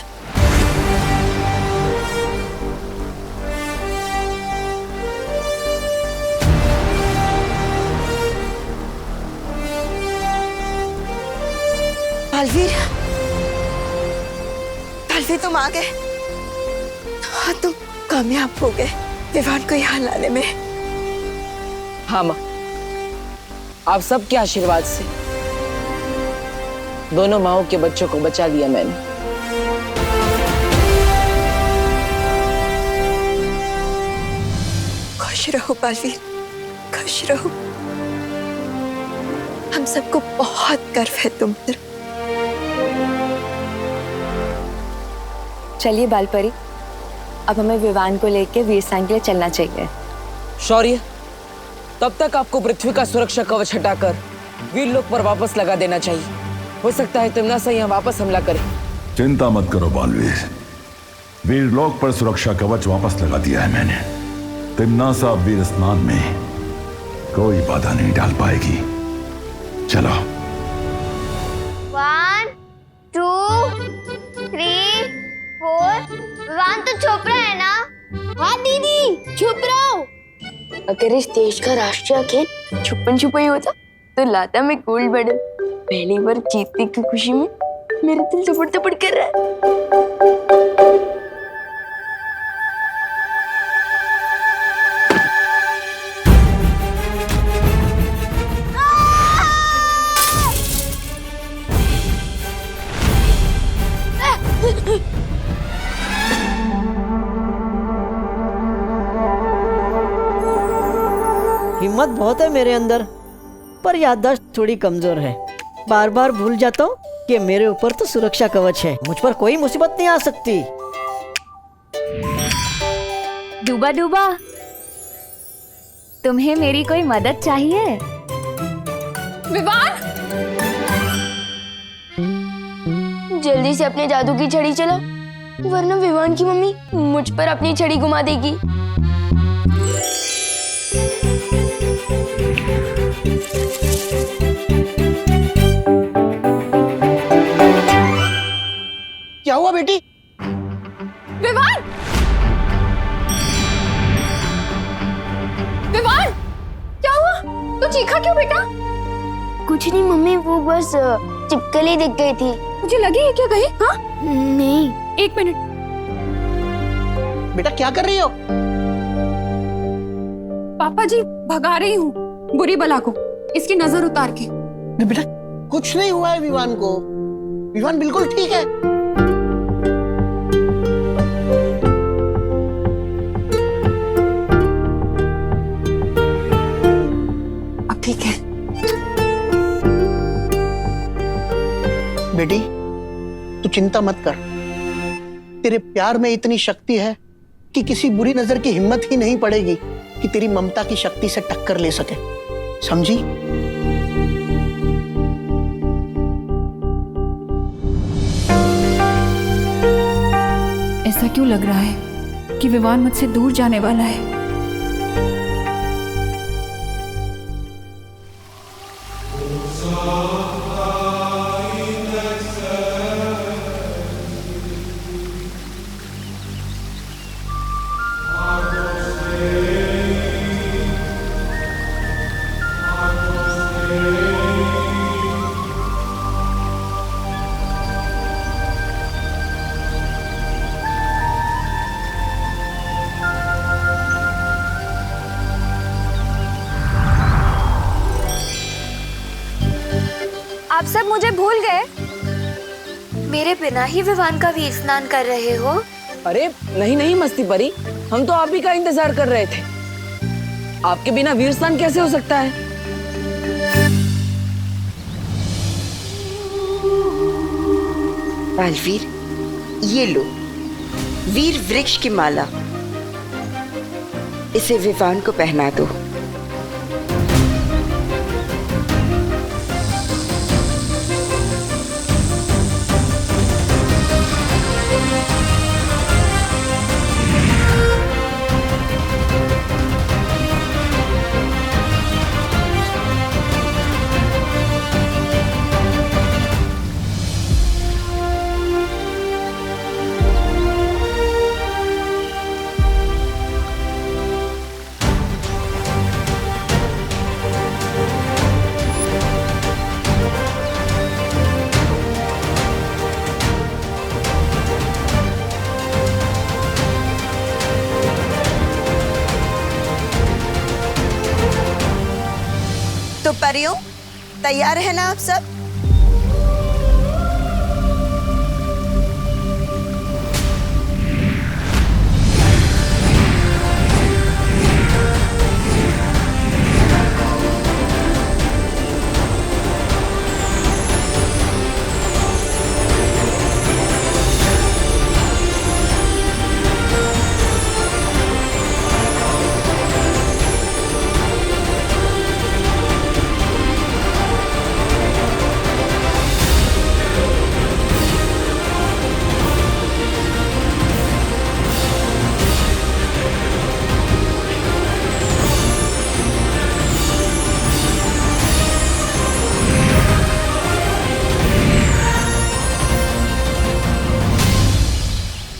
बालवीर, बालवीर तुम आ गए। हाँ, तुम कामयाब हो गए विवान को यहाँ लाने में। हाँ माँ, आप सबके आशीर्वाद से दोनों माओं के बच्चों को बचा लिया मैंने। खुश रहो बालवीर, खुश रहो। हम सबको बहुत गर्व है तुम पर। चलिए बालपरी, अब हमें विवान को लेकर वीरस्थान के लिए चलना चाहिए। शौर्य, तब तक आपको पृथ्वी का सुरक्षा कवच हटाकर वीरलोक पर वापस लगा देना चाहिए। हो सकता है तिम्नासा यहाँ वापस हमला करे। चिंता मत करो बालवीर, वीरलोक पर सुरक्षा कवच वापस लगा दिया है मैंने। तिम्नासा वीर स्नान में कोई बाधा नहीं डाल पाएगी। चलो। 1 2 3 4। विवान तो छुप रहा है ना? हाँ दीदी, छुप रहा हूँ। अगर इस देश का राष्ट्रीय खेल छुपन छुपाई होता तो लाता मैं गोल्ड मेडल। पहली बार जीतने की खुशी में मेरा दिल थपड़ थपड़ कर रहा है। हिम्मत बहुत है मेरे अंदर, पर याददाश्त थोड़ी कमजोर है। बार बार भूल जाता हूँ कि मेरे ऊपर तो सुरक्षा कवच है, मुझ पर कोई मुसीबत नहीं आ सकती। डूबा डूबा, तुम्हें मेरी कोई मदद चाहिए? विवान, जल्दी से अपने जादू की छड़ी चलाओ, वरना विवान की मम्मी मुझ पर अपनी छड़ी घुमा देगी। क्या हुआ बेटी? विवान, विवान, क्या हुआ? तू चीखा क्यों बेटा? कुछ नहीं मम्मी, वो बस चिपकली दिख गई थी। मुझे लगी है क्या कहीं? हाँ? नहीं। एक मिनट। बेटा क्या कर रही हो? पापा जी, भगा रही हूँ बुरी बला को, इसकी नजर उतार के। बेटा कुछ नहीं हुआ है विवान को, विवान बिल्कुल ठीक है। अब ठीक है। बेटी तू चिंता मत कर, तेरे प्यार में इतनी शक्ति है कि किसी बुरी नजर की हिम्मत ही नहीं पड़ेगी कि तेरी ममता की शक्ति से टक्कर ले सके, समझी? ऐसा क्यों लग रहा है कि विवान मुझसे दूर जाने वाला है? आप सब मुझे भूल गए? मेरे बिना ही विवान का वीर स्नान कर रहे हो? अरे नहीं नहीं मस्ती परी, हम तो आप ही का इंतजार कर रहे थे। आपके बिना वीर स्नान कैसे हो सकता है? बालवीर, ये लो वीर वृक्ष की माला, इसे विवान को पहना दो। प्यारियों, तैयार है ना आप सब?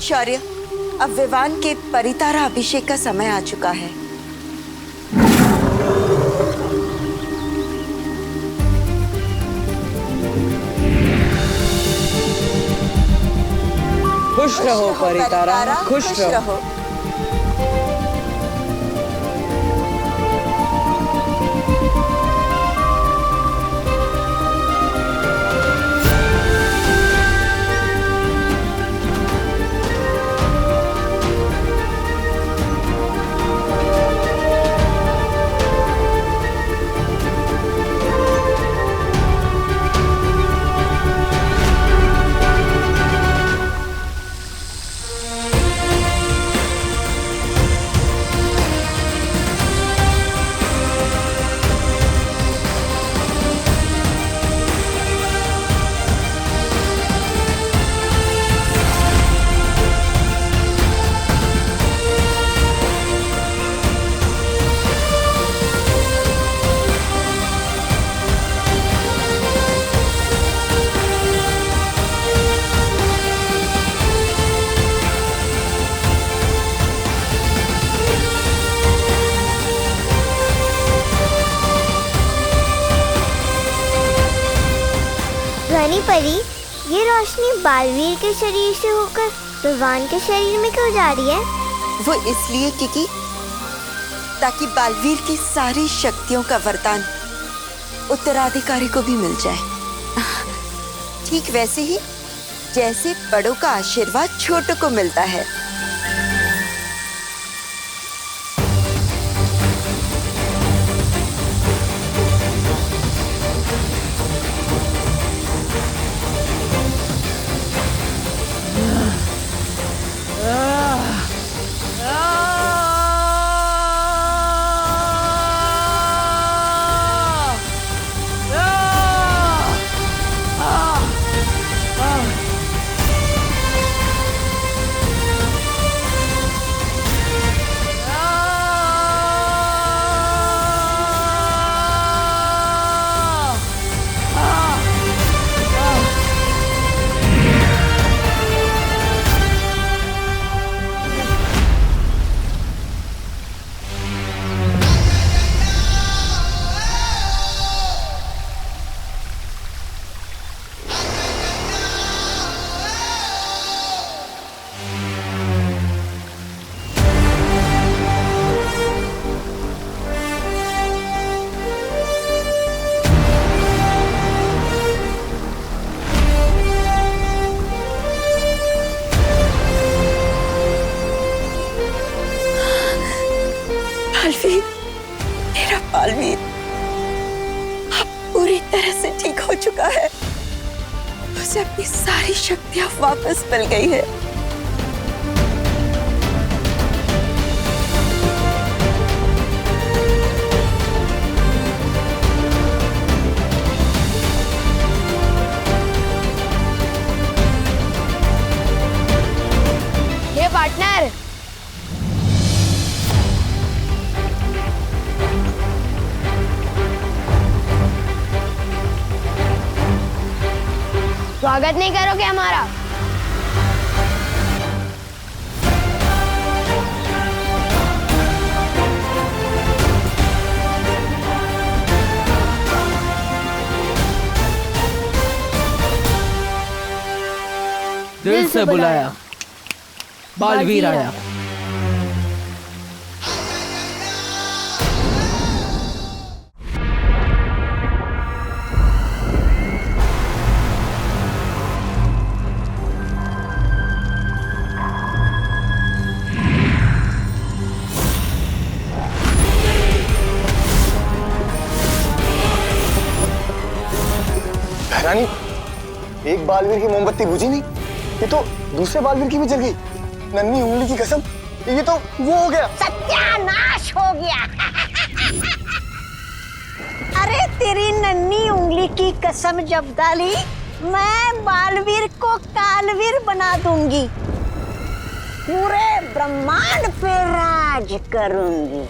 शौर्य, अब विवान के परितारा अभिषेक का समय आ चुका है। खुश रहो परितारा, खुश रहो। रानी परी, ये रोशनी बालवीर के शरीर से होकर विवान के शरीर में क्यों जा रही है? वो इसलिए क्योंकि ताकि बालवीर की सारी शक्तियों का वरदान उत्तराधिकारी को भी मिल जाए। ठीक वैसे ही जैसे बड़ों का आशीर्वाद छोटों को मिलता है। बालवीर, मेरा बालवीर अब पूरी तरह से ठीक हो चुका है। उसे अपनी सारी शक्तियां वापस मिल गई है। ये पार्टनर, स्वागत नहीं करोगे हमारा? दिल से बुलाया, बालवीर आया। बालवीर की मोमबत्ती बुझी नहीं, ये तो दूसरे बालवीर की भी जल गई। नन्ही उंगली की कसम, ये तो वो हो गया, सत्यानाश हो गया। अरे तेरी नन्ही उंगली की कसम जब डाली, मैं बालवीर को कालवीर बना दूंगी, पूरे ब्रह्मांड पे राज करूंगी।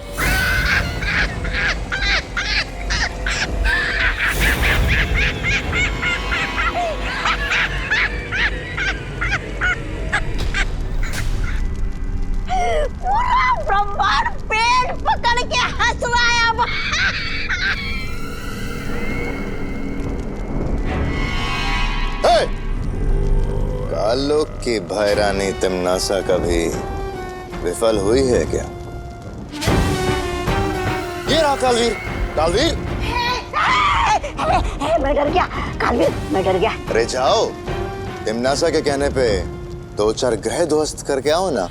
पूरा ब्रह्मांड पेट पकड़ के हंस रहा है अब। कालोक की भैरानी तिमनासा कभी विफल हुई है क्या? ये रहा कालवीर। कालवीर मैं डर गया कालवीर, मैं डर गया। अरे जाओ, तिमनासा के कहने पे 2-4 ग्रह ध्वस्त करके आओ ना।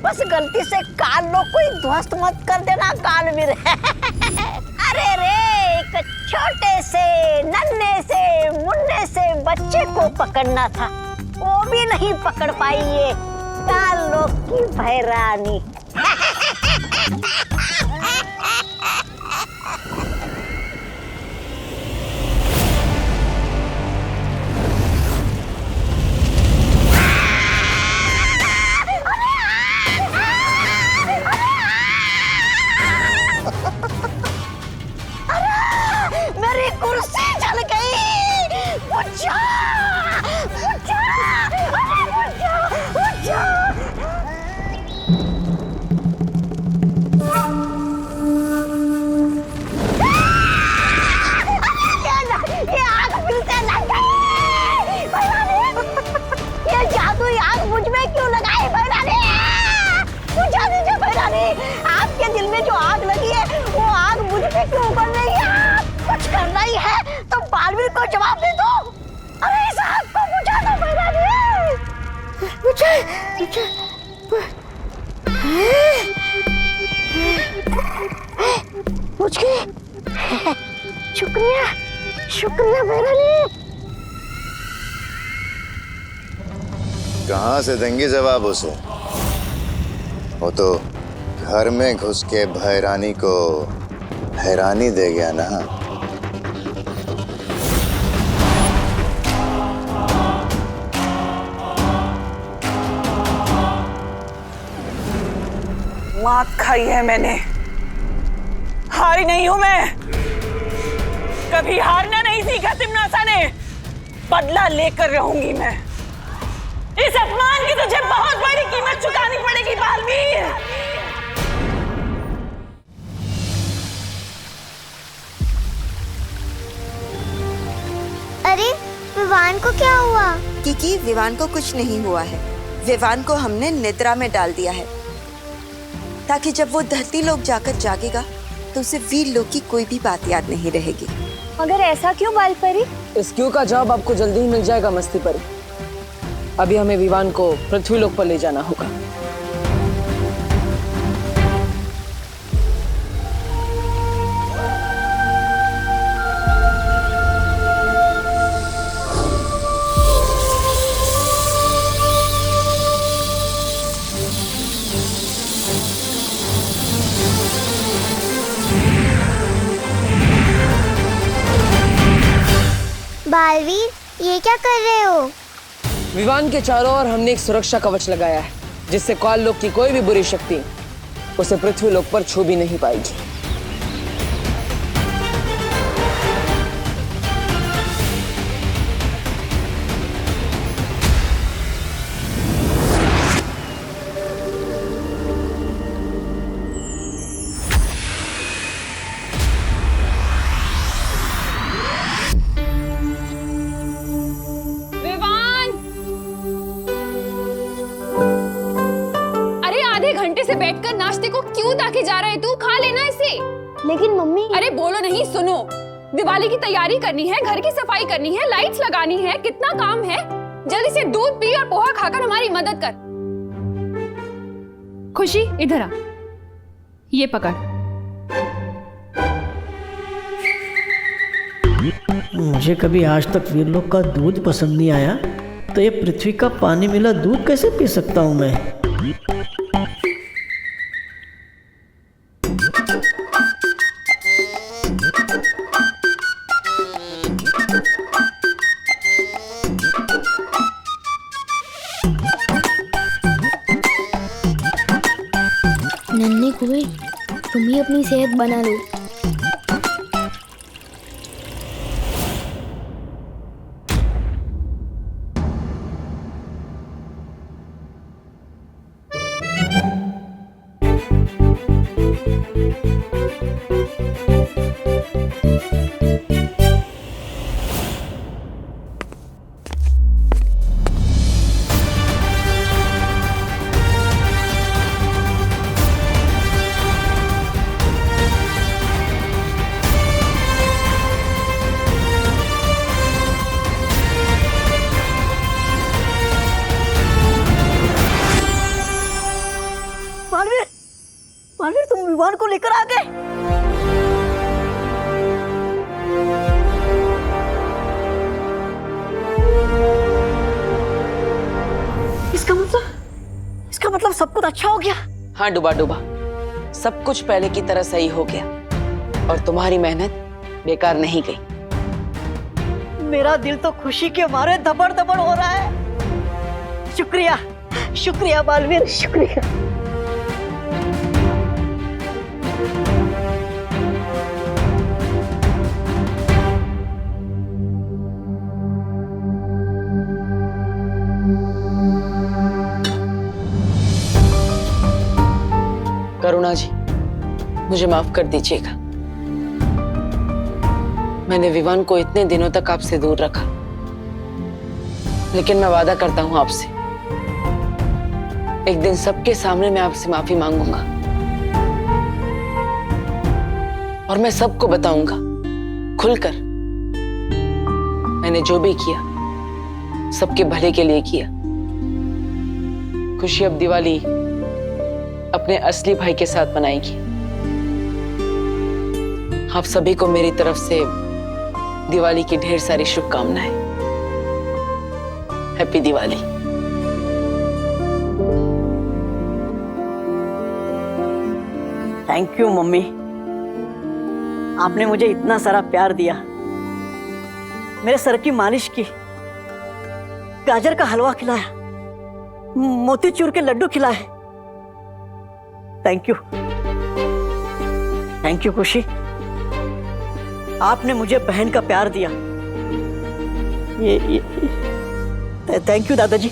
बस गलती से कालोक को ही ध्वस्त मत कर देना कालवीर। अरे रे, एक छोटे से नन्हे से मुन्ने से बच्चे को पकड़ना था, वो भी नहीं पकड़ पाई ये कालोक की भैरानी। मेरी कुर्सी जल गई। मुझे ये आग फिर से लग गई। ये जादुई आग मुझ में क्यों लगाई भैरानी? बुझा दीजिए भैरानी, आपके दिल में जो आग लगी है वो आग मुझ पे क्यों उगल रही है? कुछ करना ही है तो बालवीर को जवाब दे दो। अरे इस आग को बुझा दो भैरानी। बुझ गई। शुक्रिया शुक्रिया भैरानी। कहाँ से देंगे जवाब उसे? वो तो घर में घुस के भैरानी को हैरानी दे गया ना। मात खाई है मैंने, हारी नहीं हूं मैं। कभी हारना नहीं सीखा तिमनासा ने, बदला लेकर रहूंगी मैं। इस अपमान की तुझे बहुत बड़ी कीमत चुकानी पड़ेगी बालवीर। अरे विवान को क्या हुआ? क्योंकि विवान को कुछ नहीं हुआ है। विवान को हमने निद्रा में डाल दिया है, ताकि जब वो धरती लोक जाकर जागेगा तो उसे वीर लोक की कोई भी बात याद नहीं रहेगी। मगर ऐसा क्यों बाल परी? इस क्यों का जवाब आपको जल्दी ही मिल जाएगा मस्ती परी। अभी हमें विवान को पृथ्वी लोक पर ले जाना होगा। बालवीर, ये क्या कर रहे हो? विवान के चारों ओर हमने एक सुरक्षा कवच लगाया है, जिससे काल लोक की कोई भी बुरी शक्ति उसे पृथ्वी लोक पर छू भी नहीं पाएगी। से बैठकर नाश्ते को क्यों ताके जा रहा है तू? खा लेना इसे। लेकिन मम्मी। अरे बोलो नहीं, सुनो। दिवाली की तैयारी करनी है, घर की सफाई करनी है, लाइट्स लगानी है, कितना काम है। जल्दी से दूध पी और पोहा खाकर हमारी मदद कर। खुशी इधर आ, ये पकड़। मुझे कभी आज तक वीरलोक का दूध पसंद नहीं आया, तो ये पृथ्वी का पानी मिला दूध कैसे पी सकता हूँ मैं? नन्हे कुएं, तुम ही अपनी सेहत बना लो। मालवीर, तुम विवान को लेकर आ गए। इसका मतलब सब कुछ अच्छा हो गया। हाँ डूबा डूबा, सब कुछ पहले की तरह सही हो गया और तुम्हारी मेहनत बेकार नहीं गई। मेरा दिल तो खुशी के मारे धबड़ धबड़ हो रहा है। शुक्रिया, शुक्रिया बालवीर, शुक्रिया। करुणा जी, मुझे माफ कर दीजिएगा। मैंने विवान को इतने दिनों तक आपसे दूर रखा, लेकिन मैं वादा करता हूं आपसे, एक दिन सबके सामने मैं आपसे माफी मांगूंगा और मैं सबको बताऊंगा खुलकर मैंने जो भी किया सबके भले के लिए किया। खुशी अब दिवाली अपने असली भाई के साथ मनाएगी। आप सभी को मेरी तरफ से दिवाली की ढेर सारी शुभकामनाएं। Happy Diwali. Thank you mummy, आपने मुझे इतना सारा प्यार दिया, मेरे सर की मालिश की, गाजर का हलवा खिलाया, मोतीचूर के लड्डू खिलाए। थैंक यू, थैंक यू खुशी, आपने मुझे बहन का प्यार दिया। ये थैंक यू दादाजी,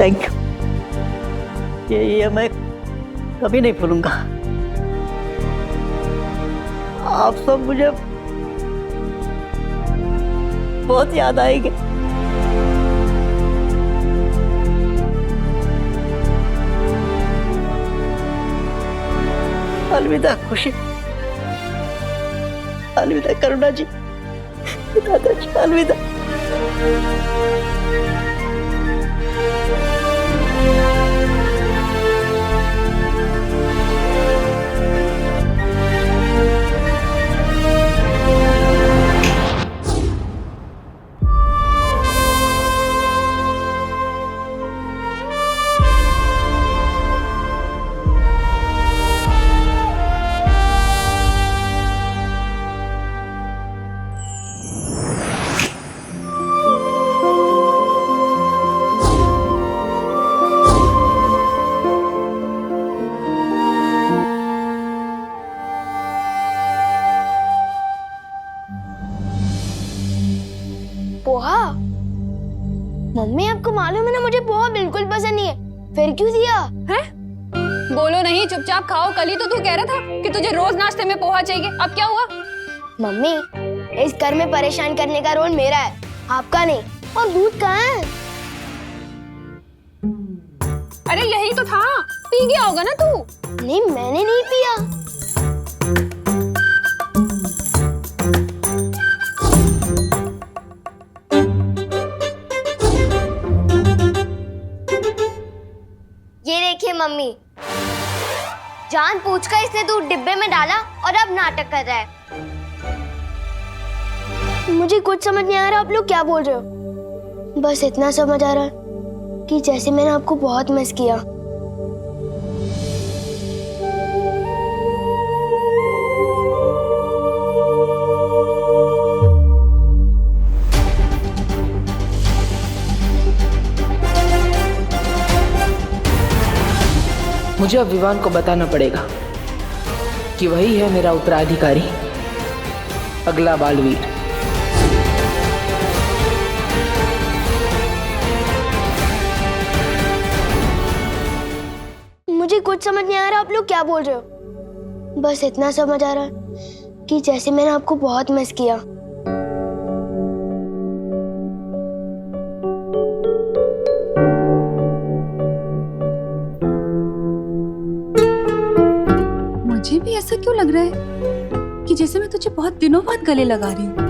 थैंक यू। ये मैं कभी नहीं भूलूंगा। आप सब मुझे बहुत याद आएंगे। अलविदा खुशी, अलविदा करुणा जी, दादाजी, अलविदा। पोहा? मम्मी आपको मालूम है ना मुझे पोहा बिल्कुल पसंद नहीं है, फिर क्यों दिया? है? बोलो नहीं, चुपचाप खाओ। कल ही तो तू कह रहा था कि तुझे रोज नाश्ते में पोहा चाहिए, अब क्या हुआ? मम्मी, इस घर में परेशान करने का रोल मेरा है, आपका नहीं। और दूध कहाँ है? अरे यही तो था, पी गया होगा ना तू। नहीं, मैंने नहीं पिया। ये देखिए मम्मी, जानबूझकर इसने दूध डिब्बे में डाला और अब नाटक कर रहा है। मुझे कुछ समझ नहीं आ रहा आप लोग क्या बोल रहे हो। बस इतना समझ आ रहा है कि जैसे मैंने आपको बहुत मिस किया। मुझे अब विवान को बताना पड़ेगा कि वही है मेरा उत्तराधिकारी, अगला बालवीर। मुझे कुछ समझ नहीं आ रहा आप लोग क्या बोल रहे हो। बस इतना समझ आ रहा है कि जैसे मैंने आपको बहुत मिस किया। मुझे भी ऐसा क्यों लग रहा है कि जैसे मैं तुझे बहुत दिनों बाद गले लगा रही हूँ।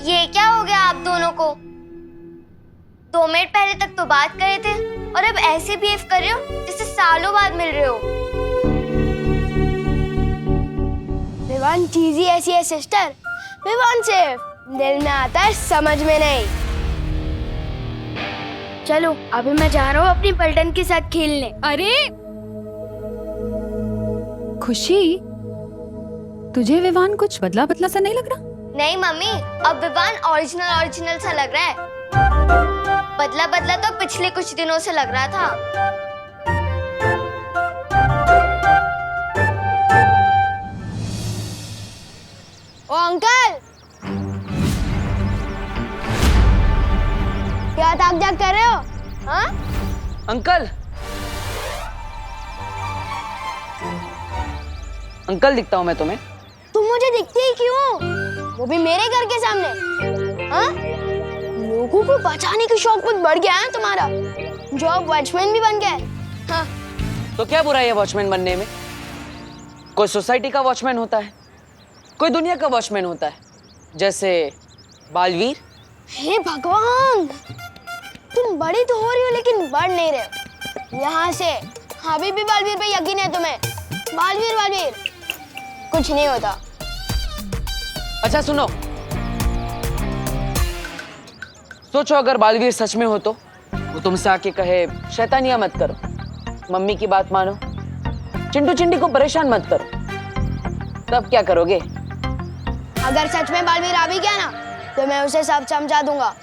ये क्या हो गया आप दोनों को? 2 मिनट पहले तक तो बात कर रहे थे और अब ऐसे बिहेव कर रहे हो जैसे सालों बाद मिल रहे हो। विवान चीज ही ऐसी है सिस्टर, विवान सिर्फ दिल में आता है समझ में नहीं। चलो अभी मैं जा रहा हूँ अपनी पलटन के साथ खेलने। अरे खुशी, तुझे विवान कुछ बदला बदला सा नहीं लग रहा? नहीं मम्मी, अब विवान ओरिजिनल सा लग रहा है। बदला बदला तो पिछले कुछ दिनों से लग रहा था। ओ अंकल, क्या ताक झाक कर रहे हो? हाँ? अंकल, अंकल दिखता हूँ मैं तुम्हें? तुम मुझे दिखते ही क्यों? वो भी मेरे घर के सामने। हाँ? लोगों को बचाने की शौक बहुत बढ़ गया है तुम्हारा, जो अब वॉचमैन भी बन गए। हाँ? तो क्या बुराई है वॉचमैन बनने में? कोई सोसाइटी का वॉचमैन होता है, कोई दुनिया का वॉचमैन होता है, जैसे बालवीर। हे भगवान, तुम बड़ी तो हो रही हो लेकिन बढ़ नहीं रहे हो। यहाँ से अभी भी बालवीर पे यकीन है तुम्हें? बालवीर बालवीर कुछ नहीं होता। अच्छा सुनो, सोचो अगर बालवीर सच में हो तो वो तुमसे आके कहे शैतानियां मत करो, मम्मी की बात मानो, चिंटू चिंटी को परेशान मत करो, तब क्या करोगे? अगर सच में बालवीर आ भी गया ना तो मैं उसे सब समझा दूंगा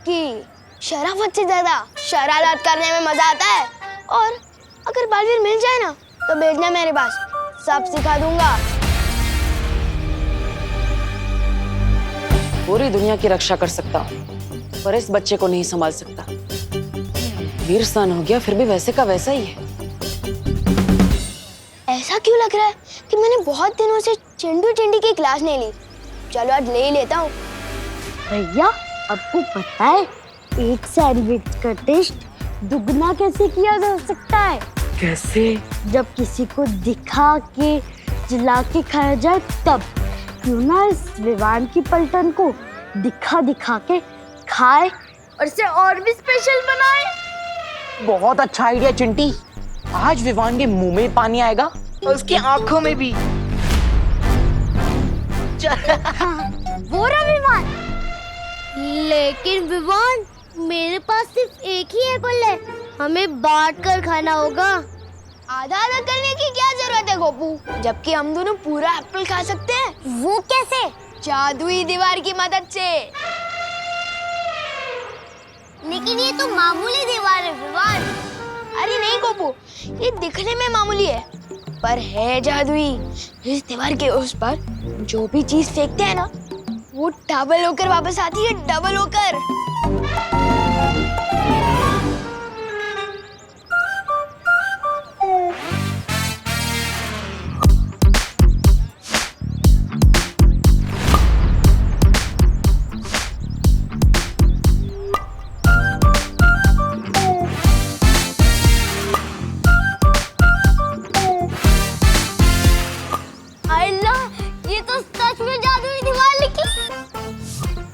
कि शराफत से ज्यादा शरारत करने में मजा आता है। और अगर बालवीर मिल जाए ना तो भेजना मेरे पास, सब सिखा दूंगा। पूरी दुनिया की रक्षा कर सकता हूँ पर इस बच्चे को नहीं संभाल सकता। वीर सन हो गया फिर भी वैसे का वैसा ही है। ऐसा क्यों लग रहा है कि मैंने बहुत दिनों से चिंटू चिंटी की क्लास नहीं ली। चलो आज ले ही लेता हूँ। भैया आपको पता है एक सैंडविच का टेस्ट दुगना कैसे किया जा सकता है? कैसे? जब किसी को दिखा के जिला के खाया जाए तब। क्यों ना इस विवान की पलटन को दिखा दिखा के खाए और इसे और भी स्पेशल बनाए। बहुत अच्छा आइडिया चिंटी, आज विवान के मुंह में पानी आएगा और उसकी आंखों में भी। वो रहा विवान। लेकिन विवान मेरे पास सिर्फ एक ही एप्पल है, हमें बांट कर खाना होगा। आधा आधा करने की क्या जरूरत है गोपू, जबकि हम दोनों पूरा एप्पल खा सकते हैं। वो कैसे? जादुई दीवार की मदद से। लेकिन ये तो मामूली दीवार है विवान। अरे नहीं गोपू, ये दिखने में मामूली है पर है जादुई। इस दीवार के उस पर जो भी चीज फेंकते हैं ना वो डबल होकर वापस आती है, डबल होकर।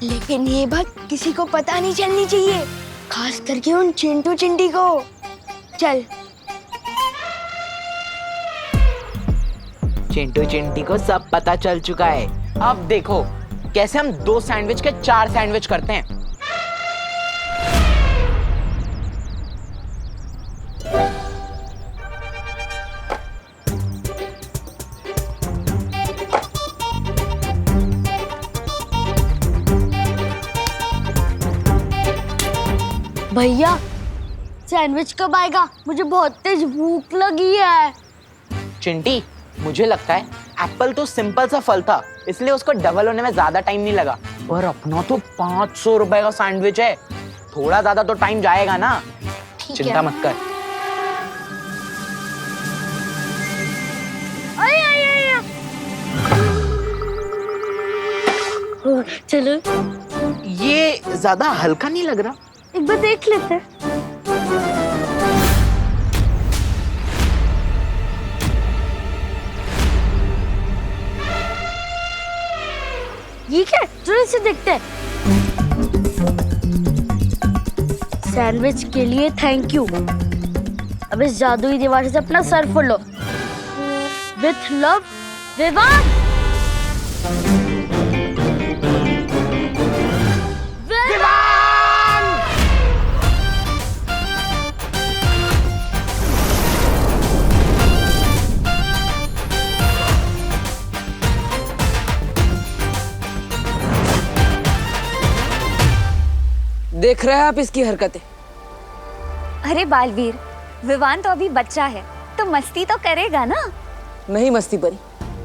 लेकिन ये बात किसी को पता नहीं चलनी चाहिए, खास करके उन चिंटू चिंटी को। चल चिंटू चिंटी को सब पता चल चुका है। अब देखो कैसे हम 2 सैंडविच के 4 सैंडविच करते हैं। भैया सैंडविच कब आएगा? मुझे बहुत तेज भूख लगी है। चिंटी, मुझे लगता है एप्पल तो सिंपल सा फल था, इसलिए उसको डबल होने में ज्यादा टाइम नहीं लगा। और अपना तो 500 रुपए का सैंडविच है, थोड़ा ज्यादा तो टाइम जाएगा ना। चिंता मत कर। चलो, ये ज्यादा हल्का नहीं लग रहा? एक बार देख लेते हैं। ये क्या? चलो इसे देखते हैं। सैंडविच के लिए थैंक यू। अब इस जादुई दीवार से अपना सर फोड़ लो। With love, Vivaan. देख रहे हैं आप इसकी हरकतें? अरे बालवीर, विवान तो अभी बच्चा है, तो मस्ती तो करेगा ना। नहीं मस्ती परी,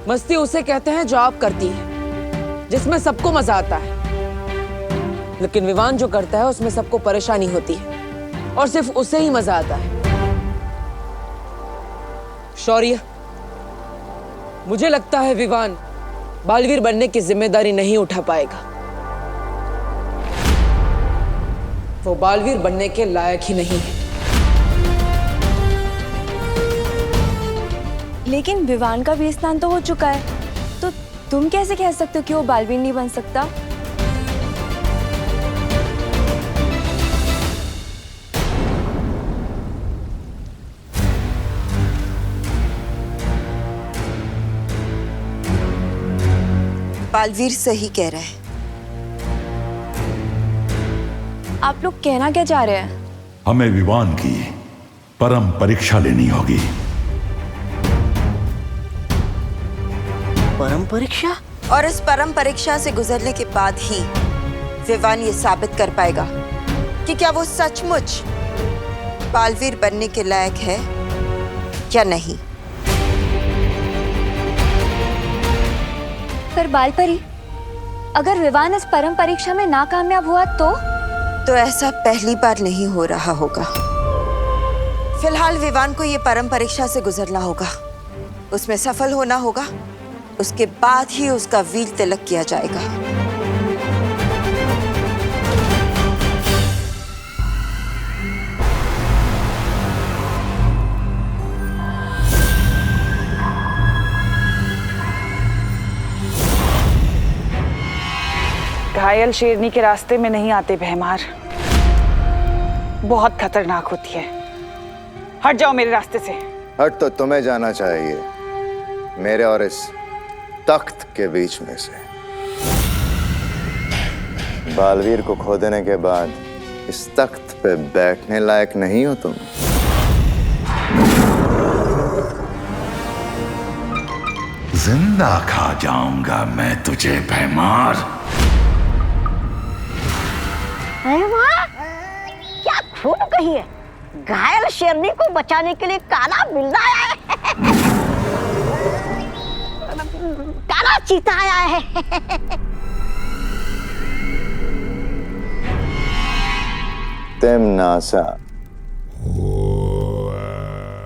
मस्ती उसे कहते हैं जो आप करती है, जिसमें सबको मजा आता है। लेकिन विवान जो करता है उसमें सबको परेशानी होती है और सिर्फ उसे ही मजा आता है। शौर्य, मुझे लगता है विवान बालवीर बनने की जिम्मेदारी नहीं उठा पाएगा। वो बालवीर बनने के लायक ही नहीं है। लेकिन विवान का भी स्नान तो हो चुका है, तो तुम कैसे कह सकते हो कि वो बालवीर नहीं बन सकता? बालवीर सही कह रहा है। आप लोग कहना क्या चाह रहे हैं? हमें विवान की परम परीक्षा लेनी होगी। परम परीक्षा? और इस परम परीक्षा से गुजरने के बाद ही विवान ये साबित कर पाएगा कि क्या वो सचमुच बालवीर बनने के लायक है या नहीं। पर बालपरी, अगर विवान इस परम परीक्षा में नाकामयाब हुआ तो ऐसा पहली बार नहीं हो रहा होगा। फिलहाल विवान को ये परम परीक्षा से गुजरना होगा, उसमें सफल होना होगा, उसके बाद ही उसका वीर तिलक किया जाएगा। घायल शेरनी के रास्ते में नहीं आते भैमार, बहुत खतरनाक होती है। हट जाओ मेरे रास्ते से। हट तो तुम्हें जाना चाहिए, मेरे और इस तख्त के बीच में से। बालवीर को खो देने के बाद इस तख्त पे बैठने लायक नहीं हो तुम। जिंदा खा जाऊंगा मैं तुझे भैमार। अरे वाह, क्या खूब कही है। घायल शेरनी को बचाने के लिए काला बिल्ला आया है। काला चीता आया है। तिम्नासा,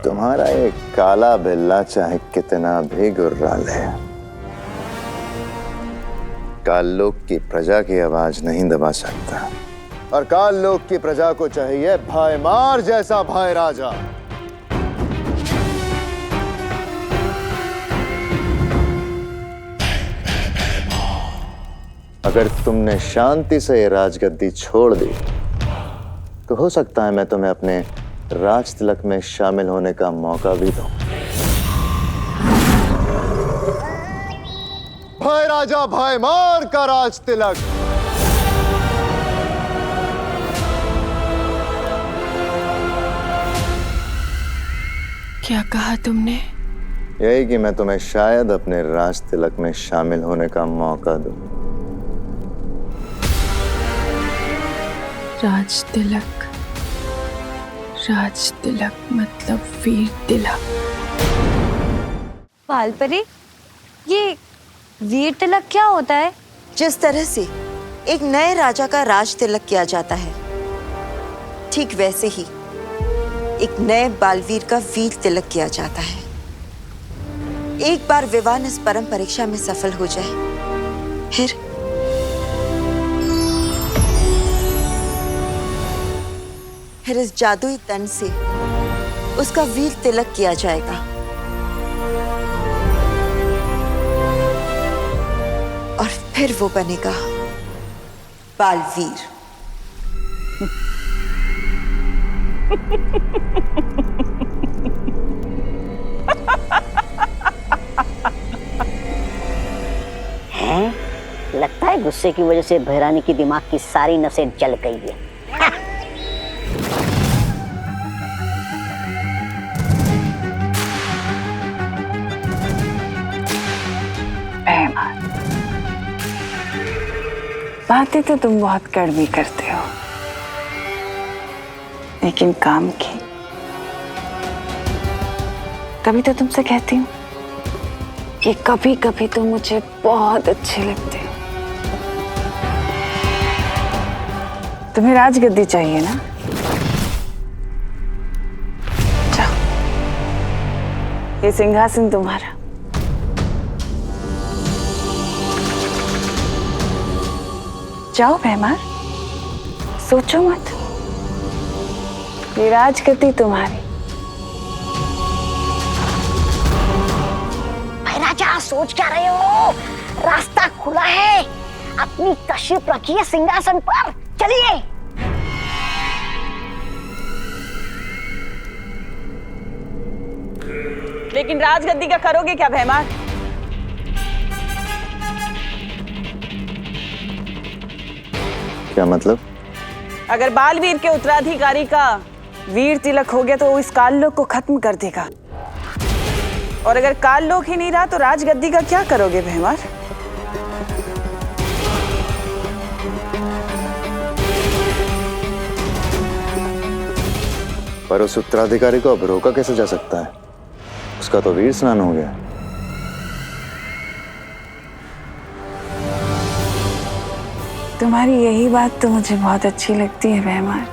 तुम्हारा एक काला बिल्ला चाहे कितना भी गुर्रा ले, काललोक की प्रजा की आवाज नहीं दबा सकता। और काललोक की प्रजा को चाहिए भाईमार जैसा भाई राजा। अगर तुमने शांति से ये राजगद्दी छोड़ दी तो हो सकता है मैं तुम्हें अपने राज तिलक में शामिल होने का मौका भी दूं। महाराजा भयमार का राज तिलक। क्या कहा तुमने? यही कि मैं तुम्हें शायद अपने राज तिलक में शामिल होने का मौका दूं। राज तिलक, राज तिलक मतलब वीर तिलक। बालपरी, ये वीर तिलक क्या होता है? जिस तरह से एक नए राजा का राज तिलक किया जाता है, ठीक वैसे ही एक नए बालवीर का वीर तिलक किया जाता है। एक बार विवान इस परम परीक्षा में सफल हो जाए, फिर इस जादुई तन से उसका वीर तिलक किया जाएगा और फिर वो बनेगा बालवीर। हैं? लगता है गुस्से की वजह से भैरानी की दिमाग की सारी नसें जल गई है। बातें तो तुम बहुत कड़वी करते हो, लेकिन काम की तभी तो तुमसे कहती हूँ कि कभी कभी तुम मुझे बहुत अच्छे लगते हो। तुम्हें राजगद्दी चाहिए ना? जाओ, ये सिंहासन तुम्हारा। जाओ भैमार, सोचो मत, ये राजगद्दी तुम्हारी। राजा सोच क्या रहे हो? रास्ता खुला है, अपनी तशरीफ रखिए सिंहासन पर, चलिए। लेकिन राजगद्दी का करोगे क्या भैमार? क्या मतलब? अगर बालवीर के उत्तराधिकारी का वीर तिलक हो गया तो वो इस काललोक को खत्म कर देगा, और अगर काललोक ही नहीं रहा तो राजगद्दी का क्या करोगे भैमार? पर उस उत्तराधिकारी को अब रोका कैसे जा सकता है? उसका तो वीर स्नान हो गया। तुम्हारी यही बात तो मुझे बहुत अच्छी लगती है भैमार।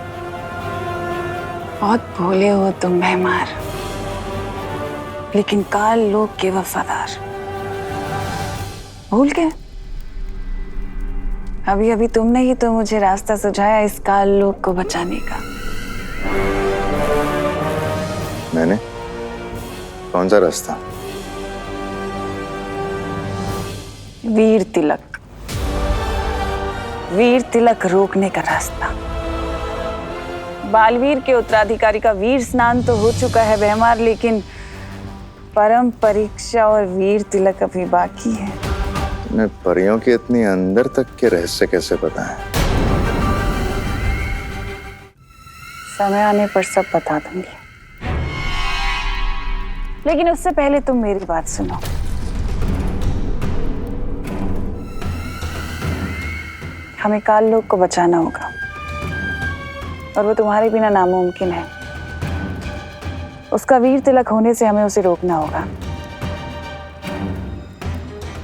बहुत भोले हो तुम भैमार, लेकिन काल लोक के वफादार। भूल गए? अभी अभी तुमने ही तो मुझे रास्ता सुझाया इस काल लोक को बचाने का। मैंने? कौन सा रास्ता? वीर तिलक, वीर तिलक रोकने का रास्ता। बालवीर के उत्तराधिकारी का वीर स्नान तो हो चुका है भैमार, लेकिन परम परीक्षा और वीर तिलक अभी बाकी है। तुम्हें परियों के इतनी अंदर तक के रहस्य कैसे पता है? समय आने पर सब बता दूंगी, लेकिन उससे पहले तुम मेरी बात सुनो। हमें काल लोक को बचाना होगा, और वो तुम्हारे बिना नामुमकिन है। उसका वीर तिलक होने से हमें उसे रोकना होगा।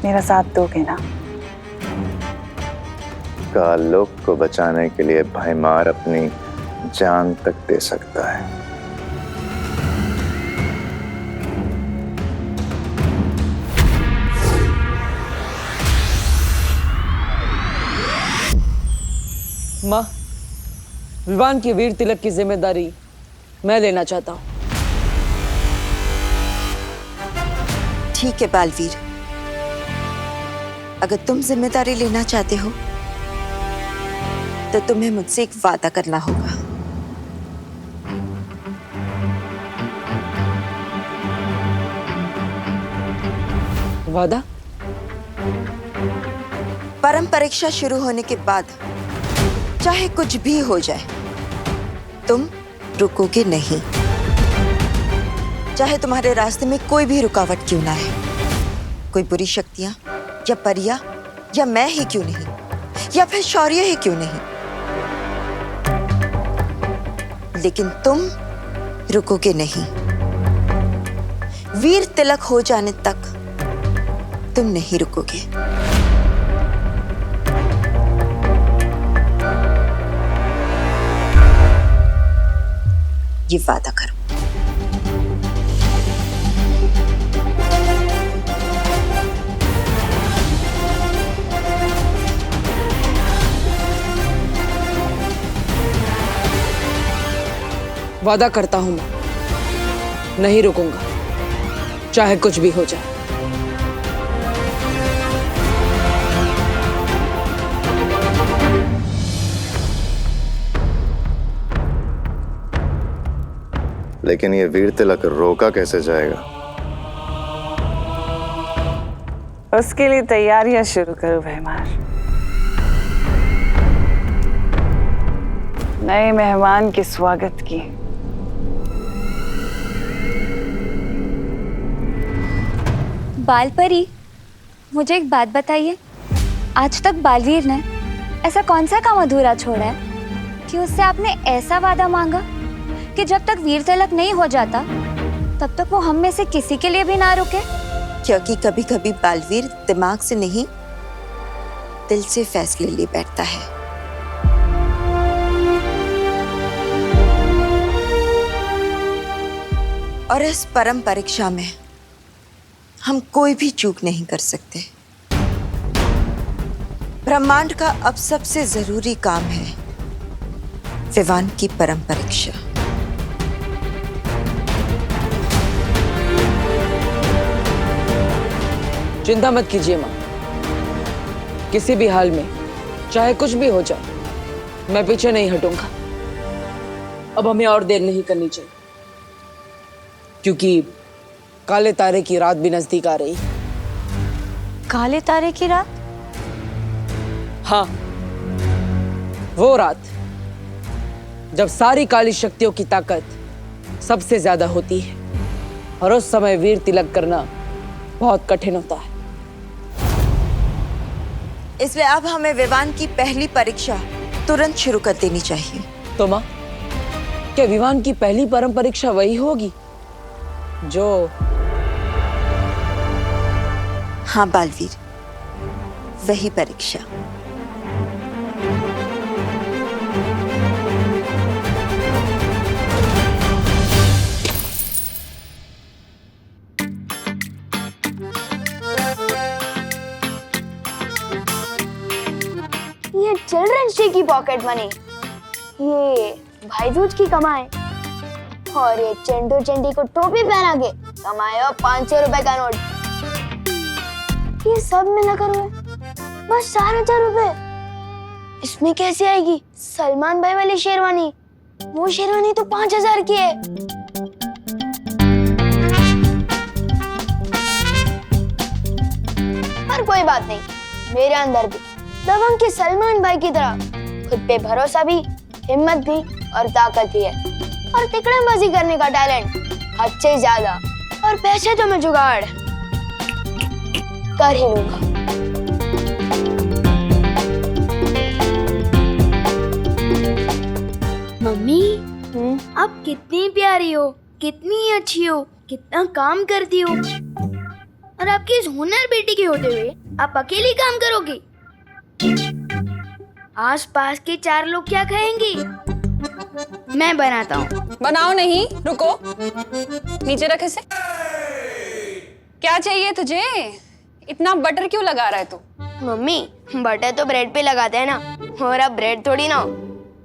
मेरा साथ दोगे ना? काल लोक को बचाने के लिए भैमार अपनी जान तक दे सकता है। माँ, विवान के वीर तिलक की जिम्मेदारी मैं लेना चाहता हूँ। ठीक है बालवीर, अगर तुम जिम्मेदारी लेना चाहते हो तो तुम्हें मुझसे एक वादा करना होगा। वादा? परम परीक्षा शुरू होने के बाद चाहे कुछ भी हो जाए, तुम रुकोगे नहीं। चाहे तुम्हारे रास्ते में कोई भी रुकावट क्यों ना है, कोई बुरी शक्तियां या परियां या मैं ही क्यों नहीं, या फिर शौर्य ही क्यों नहीं, लेकिन तुम रुकोगे नहीं। वीर तिलक हो जाने तक तुम नहीं रुकोगे। ये वादा करो। वादा करता हूं मैं नहीं रुकूंगा, चाहे कुछ भी हो जाए। लेकिन ये वीर तिलक रोका कैसे जाएगा? उसके लिए तैयारियां शुरू करो भैमार। नए मेहमान के स्वागत की। बालपरी, मुझे एक बात बताइए, आज तक बालवीर ने ऐसा कौन सा काम अधूरा छोड़ा है कि उससे आपने ऐसा वादा मांगा कि जब तक वीर तिलक नहीं हो जाता तब तक वो हम में से किसी के लिए भी ना रुके? क्योंकि कभी कभी बालवीर दिमाग से नहीं, दिल से फैसले ले बैठता है। और इस परम परीक्षा में हम कोई भी चूक नहीं कर सकते। ब्रह्मांड का अब सबसे जरूरी काम है विवान की परम परीक्षा। चिंता मत कीजिए मां, किसी भी हाल में चाहे कुछ भी हो जाए मैं पीछे नहीं हटूंगा। अब हमें और देर नहीं करनी चाहिए, क्योंकि काले तारे की रात भी नजदीक आ रही। काले तारे की रात? हाँ, वो रात जब सारी काली शक्तियों की ताकत सबसे ज्यादा होती है और उस समय वीर तिलक करना बहुत कठिन होता है। इसलिए अब हमें विवान की पहली परीक्षा तुरंत शुरू कर देनी चाहिए। तो मां, क्या विवान की पहली परम परीक्षा वही होगी जो? हाँ बालवीर, वही परीक्षा। ये चिल्ड्रंस डे की पॉकेट मनी, ये भाईदूज की कमाई, और ये चंडू चंडी को टोपी पहना के कमाए 500 रुपए का नोट। ये सब मिलाकर हुए बस 4,000 रुपए। इसमें कैसे आएगी सलमान भाई वाली शेरवानी? वो शेरवानी तो 5,000 की है। पर कोई बात नहीं, मेरे अंदर भी दबंग के सलमान भाई की तरह खुद पे भरोसा भी, हिम्मत भी और ताकत भी है, और तिकड़मबाजी करने का टैलेंट हद से ज्यादा, और पैसे तो मैं जुगाड़ कर ही लूंगा। मम्मी, आप कितनी प्यारी हो, कितनी अच्छी हो, कितना काम करती हो, और आपकी इस हुनर बेटी के होते हुए आप अकेली काम करोगी? आस पास के 4 लोग क्या कहेंगे? मैं बनाता हूँ। बनाओ नहीं, रुको, नीचे रख इसे। क्या चाहिए तुझे? इतना बटर क्यों लगा रहा है तू? मम्मी, बटर तो ब्रेड पे लगाते हैं ना, और अब ब्रेड थोड़ी ना हो।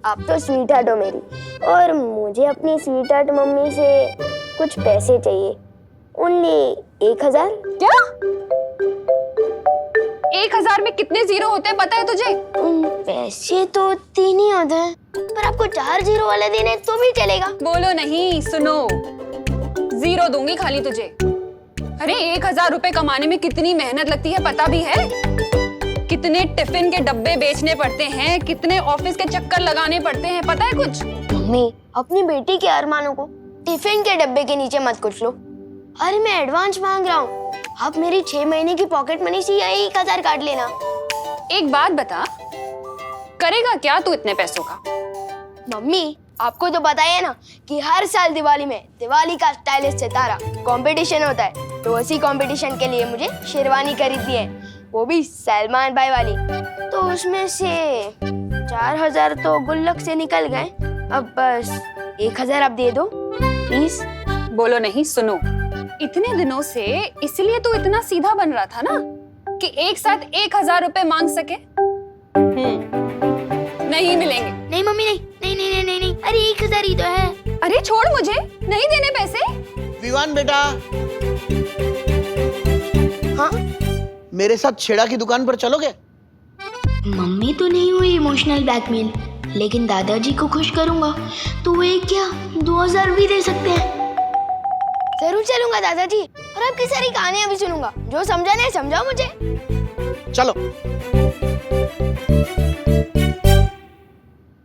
आप तो स्वीट हार्ट हो मेरी, और मुझे अपनी स्वीट हार्ट मम्मी से कुछ पैसे चाहिए। ओनली 1,000। क्या? 1,000 में कितने जीरो होते हैं पता है तुझे? पैसे तो 3 ही होते हैं, पर आपको 4 जीरो वाले देने तो भी चलेगा। बोलो नहीं, सुनो, जीरो दूंगी खाली तुझे। अरे 1,000 रुपए कमाने में कितनी मेहनत लगती है पता भी है? कितने टिफिन के डब्बे बेचने पड़ते हैं, कितने ऑफिस के चक्कर लगाने पड़ते हैं, पता है कुछ? मम्मी, अपनी बेटी के अरमानों को टिफिन के डब्बे के नीचे मत कुछ लो। अरे मैं एडवांस मांग रहा हूँ, आप मेरी 6 महीने की पॉकेट मनी से यही 1000 काट लेना। एक बात बता, करेगा क्या तू इतने पैसों का? मम्मी, आपको तो पता ही है ना कि हर साल दिवाली में दिवाली का स्टाइलिश सितारा कंपटीशन होता है, तो उसी कंपटीशन के लिए मुझे शेरवानी खरीदनी है, वो भी सलमान भाई वाली। तो उसमें से 4000 तो गुल्लक से निकल गए, अब बस 1000 आप दे दो प्लीज। बोलो नहीं, सुनो, इतने दिनों से इसलिए तू इतना सीधा बन रहा था ना कि एक साथ 1000 रुपए मांग सके। नहीं मिलेंगे। नहीं मम्मी, नहीं नहीं नहीं नहीं नहीं, अरे 1000 ही तो है। अरे छोड़, मुझे नहीं देने पैसे। विवान बेटा, हाँ मेरे साथ छेड़ा की दुकान पर चलोगे? मम्मी तो नहीं हुई इमोशनल ब्लैकमेल, लेकिन दादाजी को खुश करूंगा तो वो एक क्या 2000 भी दे सकते हैं। जरूर चलूंगा दादाजी, और आपकी सारी कहानियां भी सुनूंगा, जो समझा नहीं समझाओ मुझे। चलो।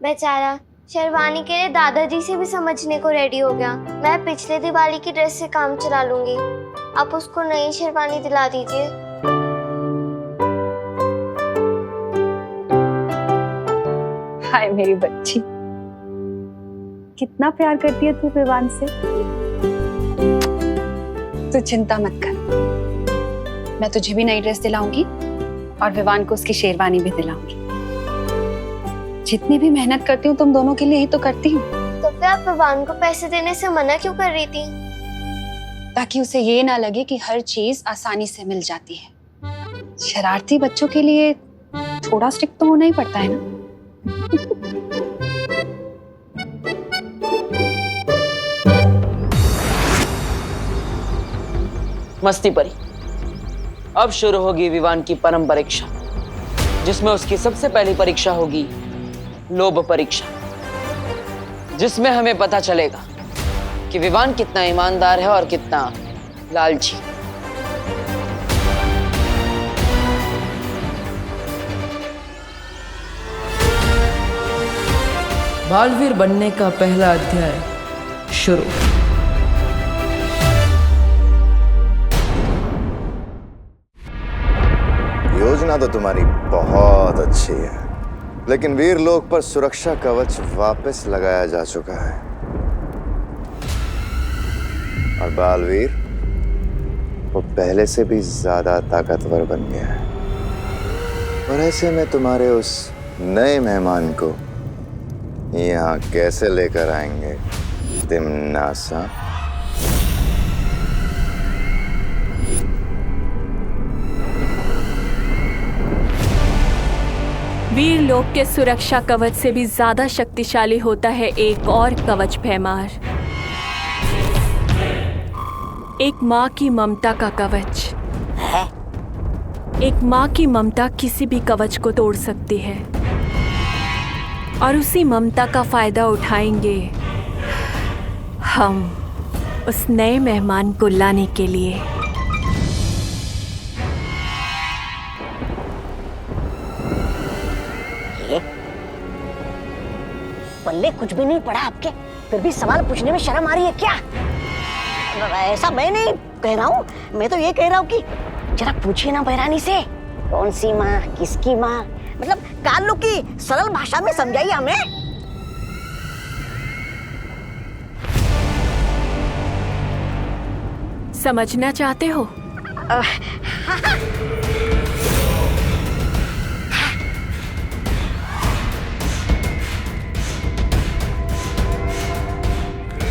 बेचारा शेरवानी के लिए दादाजी से भी समझने को रेडी हो गया। मैं पिछले दिवाली की ड्रेस से काम चला लूंगी, आप उसको नई शेरवानी दिला दीजिए। हाय मेरी बच्ची, कितना प्यार करती है तू विवान से। तू चिंता मत कर, मैं तुझे भी नई ड्रेस दिलाऊंगी और विवान को उसकी शेरवानी भी दिलाऊंगी। जितनी भी मेहनत करती हूँ तुम दोनों के लिए ही तो करती हूँ। तो फिर आप विवान को पैसे देने से मना क्यों कर रही थी? ताकि उसे ये ना लगे कि हर चीज आसानी से मिल जाती है। शरारती बच्चों के लिए थोड़ा स्ट्रिक्ट तो होना ही पड़ता है ना। मस्ती परी, अब शुरू होगी विवान की परम परीक्षा, जिसमें उसकी सबसे पहली परीक्षा होगी लोभ परीक्षा, जिसमें हमें पता चलेगा कि विवान कितना ईमानदार है और कितना लालची। बालवीर बनने का पहला अध्याय शुरू। योजना तो तुम्हारी बहुत अच्छी है, लेकिन वीर लोक पर सुरक्षा कवच वापस लगाया जा चुका है और बालवीर वो पहले से भी ज्यादा ताकतवर बन गया है। और ऐसे में तुम्हारे उस नए मेहमान को यहाँ कैसे लेकर आएंगे तिम्नासा? वीर लोक के सुरक्षा कवच से भी ज्यादा शक्तिशाली होता है एक और कवच भैमार, एक माँ की ममता का कवच। एक माँ की ममता किसी भी कवच को तोड़ सकती है और उसी ममता का फायदा उठाएंगे हम उस नए मेहमान को लाने के लिए। पल्ले कुछ भी नहीं पड़ा आपके, फिर भी सवाल पूछने में शर्म आ रही है क्या? ऐसा मैं नहीं कह रहा हूँ, मैं तो ये कह रहा हूँ कि जरा पूछिए ना बहरानी से, कौन सी माँ, किसकी माँ, मतलब काल्लू की सरल भाषा में समझाइए हमें। समझना चाहते हो?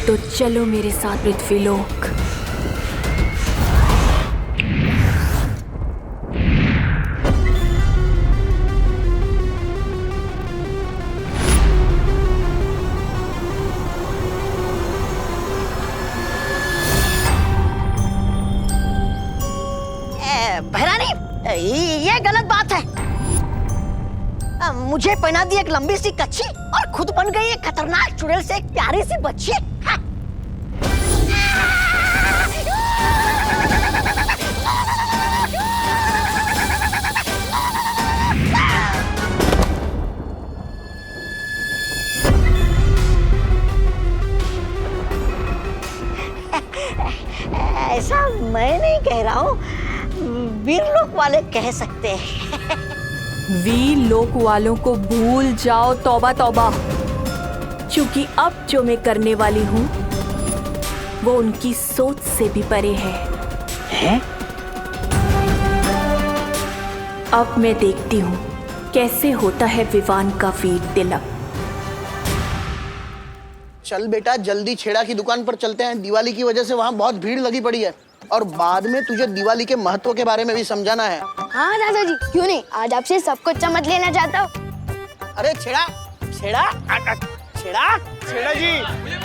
तो चलो मेरे साथ पृथ्वीलोक। बहरानी, ये गलत बात है। मुझे पहना दी एक लंबी सी कच्ची और खुद बन गई एक खतरनाक चुड़ैल से एक प्यारी सी बच्ची। कह रहा हूँ, वीरलोक वाले कह सकते हैं। वीर लोक वालों को भूल जाओ, तौबा तौबा, क्योंकि अब जो मैं करने वाली हूँ वो उनकी सोच से भी परे है? अब मैं देखती हूँ कैसे होता है विवान का वीर तिलक। चल बेटा, जल्दी छेड़ा की दुकान पर चलते हैं। दिवाली की वजह से वहाँ बहुत भीड़ लगी पड़ी है, और बाद में तुझे दिवाली के महत्व के बारे में भी समझाना है। हाँ दादाजी, क्यों नहीं, आज आपसे सब कुछ समझ लेना चाहता हूँ। अरे छेड़ा छेड़ा छेड़ा छेड़ा जी,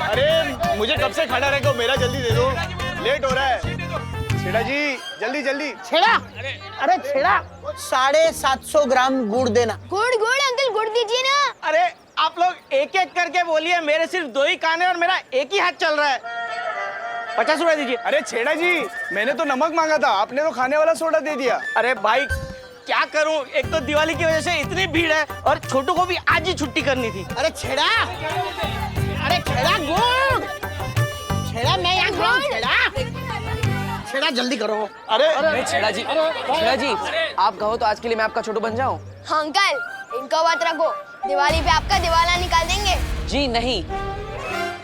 अरे मुझे कब से खड़ा रखो, मेरा जल्दी दे दो, लेट हो रहा है। छेड़ा जी जल्दी जल्दी। छेड़ा, अरे छेड़ा 750 ग्राम गुड़ देना। गुड़ गुड़ अंकल, गुड़ दीजिए ना। अरे आप लोग एक एक करके बोलिए, मेरे सिर्फ 2 ही कान है और मेरा एक ही हाथ चल रहा है। 50 रुपए दीजिए। अरे छेड़ा जी, मैंने तो नमक मांगा था, आपने तो खाने वाला सोडा दे दिया। अरे भाई क्या करूं, एक तो दिवाली की वजह से इतनी भीड़ है और छोटू को भी आज ही छुट्टी करनी थी। अरे छेड़ा, अरे छेड़ा गुड़, छेड़ा मैं यहाँ खड़ा हूँ। छेड़ा जल्दी करो। अरे छेड़ा जी, छेड़ा जी, आप कहो तो आज के लिए मैं आपका छोटू बन जाऊं? हाँ अंकल, इनको बात रखो, दिवाली पे आपका दिवाला निकाल देंगे। जी नहीं,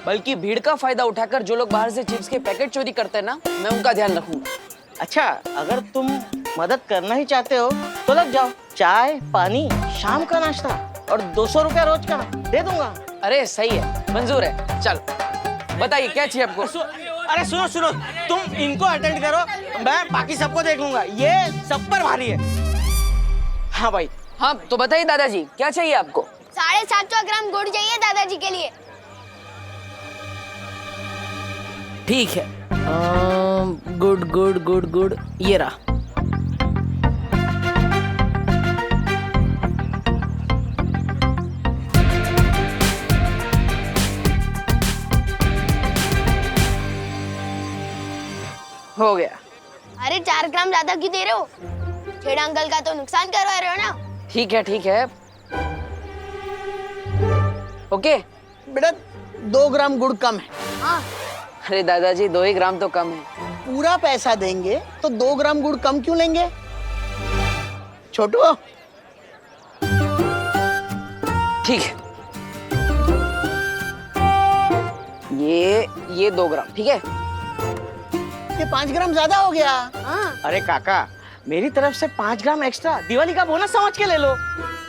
बल्कि भीड़ का फायदा उठाकर जो लोग बाहर से चिप्स के पैकेट चोरी करते हैं ना, मैं उनका ध्यान रखूंगा। अच्छा, अगर तुम मदद करना ही चाहते हो तो लग जाओ। चाय पानी, शाम का नाश्ता और 200 रुपया रोज का दे दूंगा। अरे सही है, मंजूर है। चल बताइए क्या चाहिए आपको? अरे सुनो सुनो, तुम इनको अटेंड करो, मैं बाकी सबको देख लूंगा, ये सब पर भारी है। हाँ भाई। हाँ तो बताइए दादाजी, क्या चाहिए आपको? 750 ग्राम गुड़ चाहिए दादाजी के लिए। ठीक है, गुड गुड गुड गुड, ये रहा। हो गया। अरे 4 ग्राम ज्यादा क्यों दे रहे हो? छेड़ा अंकल का तो नुकसान करवा रहे हो ना। ठीक है ठीक है, ओके। बेटा 2 ग्राम गुड़ कम है। हाँ। अरे दादाजी 2 ही ग्राम तो कम है। पूरा पैसा देंगे तो 2 ग्राम गुड़ कम क्यों लेंगे? छोटू ठीक है, ये 2 ग्राम ठीक है। ये 5 ग्राम ज्यादा हो गया। अरे काका, मेरी तरफ से 5 ग्राम एक्स्ट्रा दिवाली का बोनस समझ के ले लो।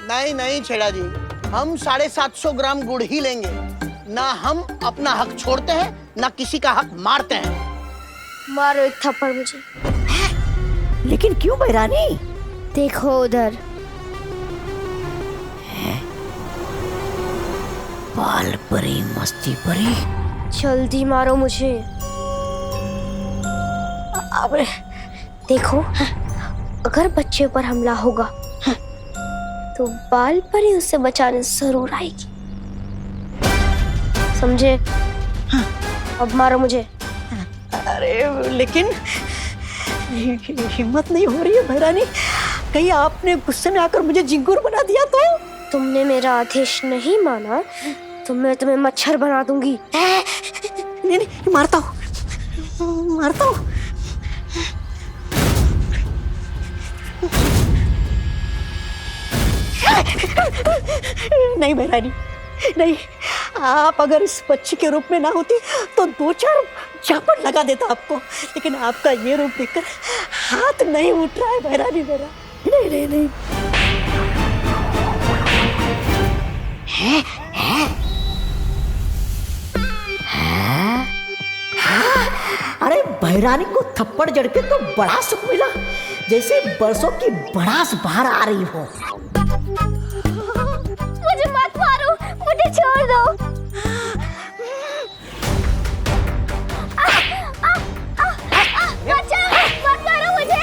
नहीं नहीं छेड़ा जी, हम 750 ग्राम गुड़ ही लेंगे। ना हम अपना हक छोड़ते हैं, ना किसी का हक मारते हैं। मारो एक थप्पड़ मुझे। लेकिन क्यों बहरानी? देखो उधर। बाल परी मस्ती परी। जल्दी मारो मुझे। अब देखो, अगर बच्चे पर हमला होगा तो बाल परी उससे बचाने जरूर आएगी, समझे? अब मारो मुझे। अरे लेकिन हिम्मत नहीं हो रही है बहरानी, कहीं आपने गुस्से में आकर मुझे झिंगुर बना दिया तो? तुमने मेरा आदेश नहीं माना तो मैं तुम्हें मच्छर बना दूंगी। नहीं नहीं, मारता हूँ मारता हूँ। नहीं बहरानी नहीं, आप अगर इस बच्ची के रूप में ना होती तो 2-4 झापड़ लगा देता आपको, लेकिन आपका ये रूप देखकर हाथ नहीं उठ रहा है बहरानी मेरा। नहीं नहीं नहीं। अरे बहरानी को थप्पड़ जड़ के तो बड़ा सुख मिला, जैसे बरसों की भड़ास बाहर आ रही हो। मुझे मत मारो, मुझे छोड़ दो। बचाओ, मत मारो मुझे।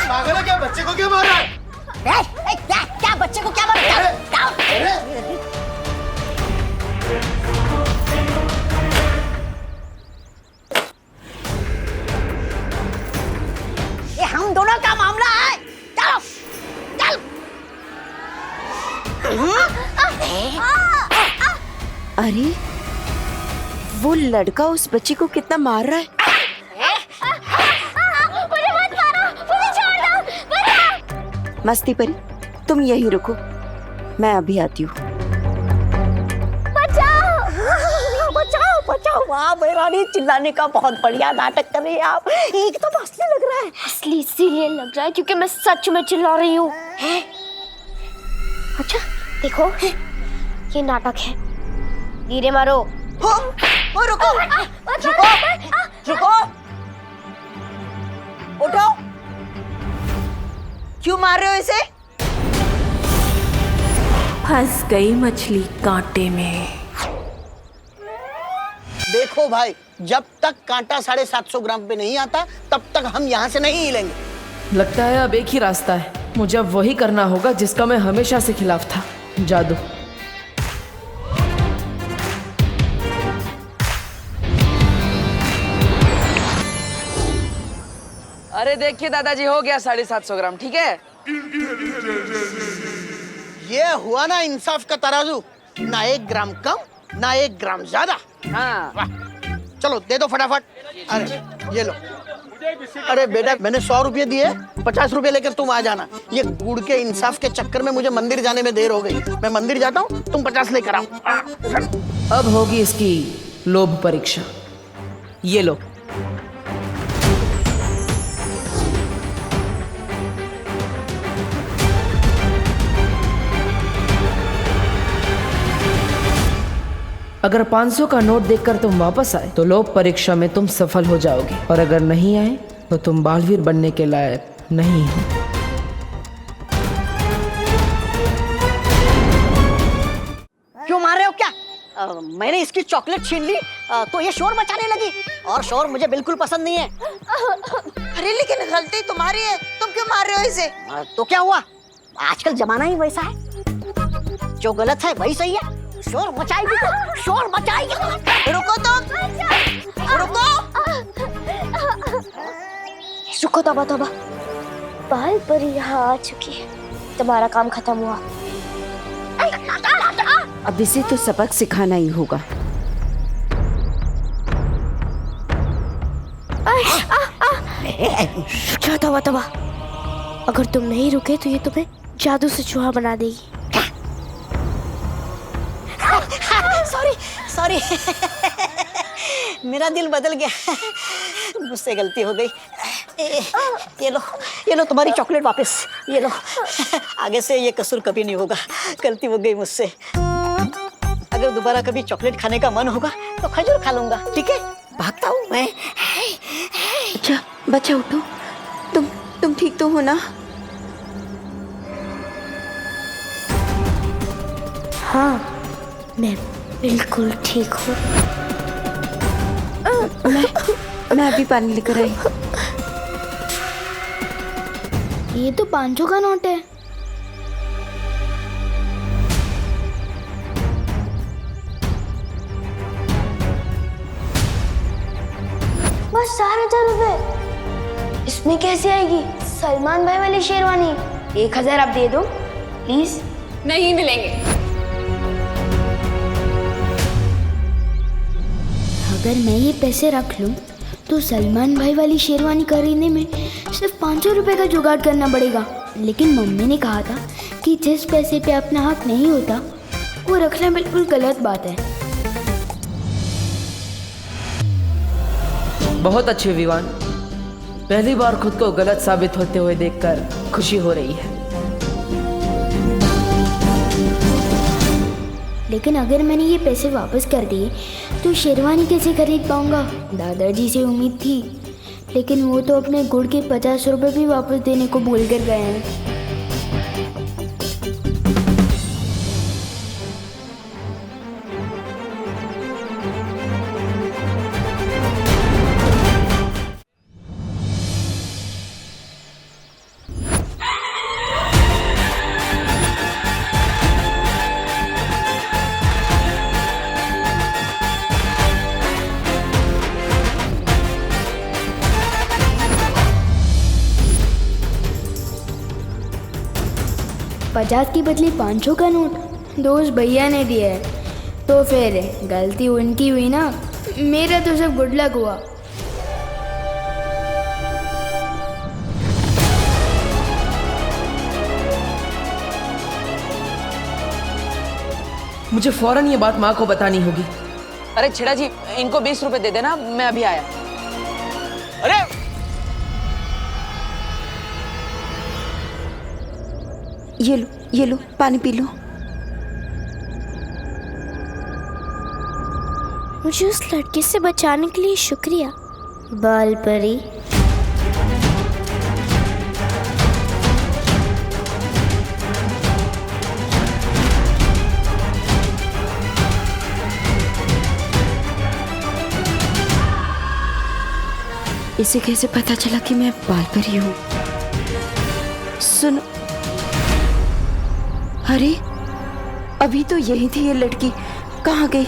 पागल है क्या? बच्चे को क्यों मार रहा है? क्या बच्चे को क्या मारा? ये हम दोनों का मामला है। चलो चल। अरे वो लड़का उस बच्ची को कितना मार रहा है। मस्ती परी, तुम यहीं रुको, मैं अभी आती हूँ। बचाओ बचाओ बचाओ। वाह भैरानी, चिल्लाने का बहुत बढ़िया नाटक कर रही है आप, एकदम असली लग रहा है। असली इसीलिए लग रहा है क्योंकि मैं सच में चिल्ला रही हूँ। अच्छा देखो, ये नाटक है। धीरे मारो। रुको रुको रुको, उठो। क्यों मार रहे हो इसे? फंस गई मछली कांटे में। देखो भाई, जब तक कांटा 750 ग्राम पे नहीं आता तब तक हम यहाँ से नहीं हिलेंगे। लगता है अब एक ही रास्ता है, मुझे अब वही करना होगा जिसका मैं हमेशा से खिलाफ था, जादू। अरे देखिए दादाजी, हो गया 750 ग्राम, ठीक है? ये हुआ ना इंसाफ का तराजू, ना 1 ग्राम कम ना 1 ग्राम ज्यादा। हाँ। वाह, चलो दे दो फटाफट। अरे ये लो। अरे बेटा, मैंने 100 रुपये दिए, 50 रुपये लेकर तुम आ जाना। ये गुड़ के इंसाफ के चक्कर में मुझे मंदिर जाने में देर हो गई। मैं मंदिर जाता हूँ, तुम 50 लेकर आओ। अब होगी इसकी लोभ परीक्षा। ये लो। अगर 500 का नोट देखकर तुम वापस आए तो लोभ परीक्षा में तुम सफल हो जाओगे, और अगर नहीं आए तो तुम बालवीर बनने के लायक नहीं हो। क्यों मार रहे हो क्या? मैंने इसकी चॉकलेट छीन ली तो ये शोर मचाने लगी, और शोर मुझे बिल्कुल पसंद नहीं है। अरे लेकिन गलती तुम्हारी है, तुम क्यों मार रहे हो इसे? तो क्या हुआ, आजकल जमाना ही वैसा है, जो गलत है वही सही है। शोर मचाएगी तो शोर मचाएगी। रुको तुम, रुको। रुको, तौबा तौबा, बाल परी यहाँ आ चुकी है, तुम्हारा काम खत्म हुआ। अब इसे तो सबक सिखाना ही होगा। तौबा तौबा, अगर तुम नहीं रुके तो ये तुम्हें जादू से चूहा बना देगी। सॉरी सॉरी, मेरा दिल बदल गया, मुझसे गलती हो गई। ये लो तुम्हारी चॉकलेट वापस, ये लो। आगे से ये कसूर कभी नहीं होगा, गलती हो गई मुझसे। अगर दोबारा कभी चॉकलेट खाने का मन होगा तो खजूर खा लूंगा, ठीक है? भागता हूँ मैं। अच्छा बच्चा, उठो, तुम ठीक तो हो ना? हाँ, मैं बिल्कुल ठीक हूँ। मैं अभी पानी लेकर आई। ये तो 500 का नोट है। बस 4,000 रुपए। इसमें कैसे आएगी सलमान भाई वाली शेरवानी? 1,000 आप दे दो प्लीज। नहीं मिलेंगे। अगर मैं ये पैसे रख लूं तो सलमान भाई वाली शेरवानी खरीदने में सिर्फ 500 रुपए का जुगाड़ करना पड़ेगा। लेकिन मम्मी ने कहा था कि जिस पैसे पे अपना हक नहीं होता वो रखना बिल्कुल गलत बात है। बहुत अच्छे विवान, पहली बार खुद को गलत साबित होते हुए देखकर खुशी हो रही है। लेकिन अगर मैंने ये पैसे वापस कर दिए तो शेरवानी कैसे खरीद पाऊंगा? दादाजी से उम्मीद थी, लेकिन वो तो अपने गुड़ के 50 रुपए भी वापस देने को भूल कर गए हैं। पचास की बदले 500 का नोट दोस्त भैया ने दिया है, तो फिर गलती उनकी हुई ना, मेरा तो सब गुड लक हुआ। मुझे फौरन ये बात माँ को बतानी होगी। अरे छेड़ा जी, इनको 20 रुपए दे देना, मैं अभी आया। अरे ये लो पानी पी लो। मुझे उस लड़के से बचाने के लिए शुक्रिया बाल परी। इसे कैसे पता चला कि मैं बाल परी हूँ? सुनो, अरे अभी तो यही थी ये लड़की, कहाँ गई?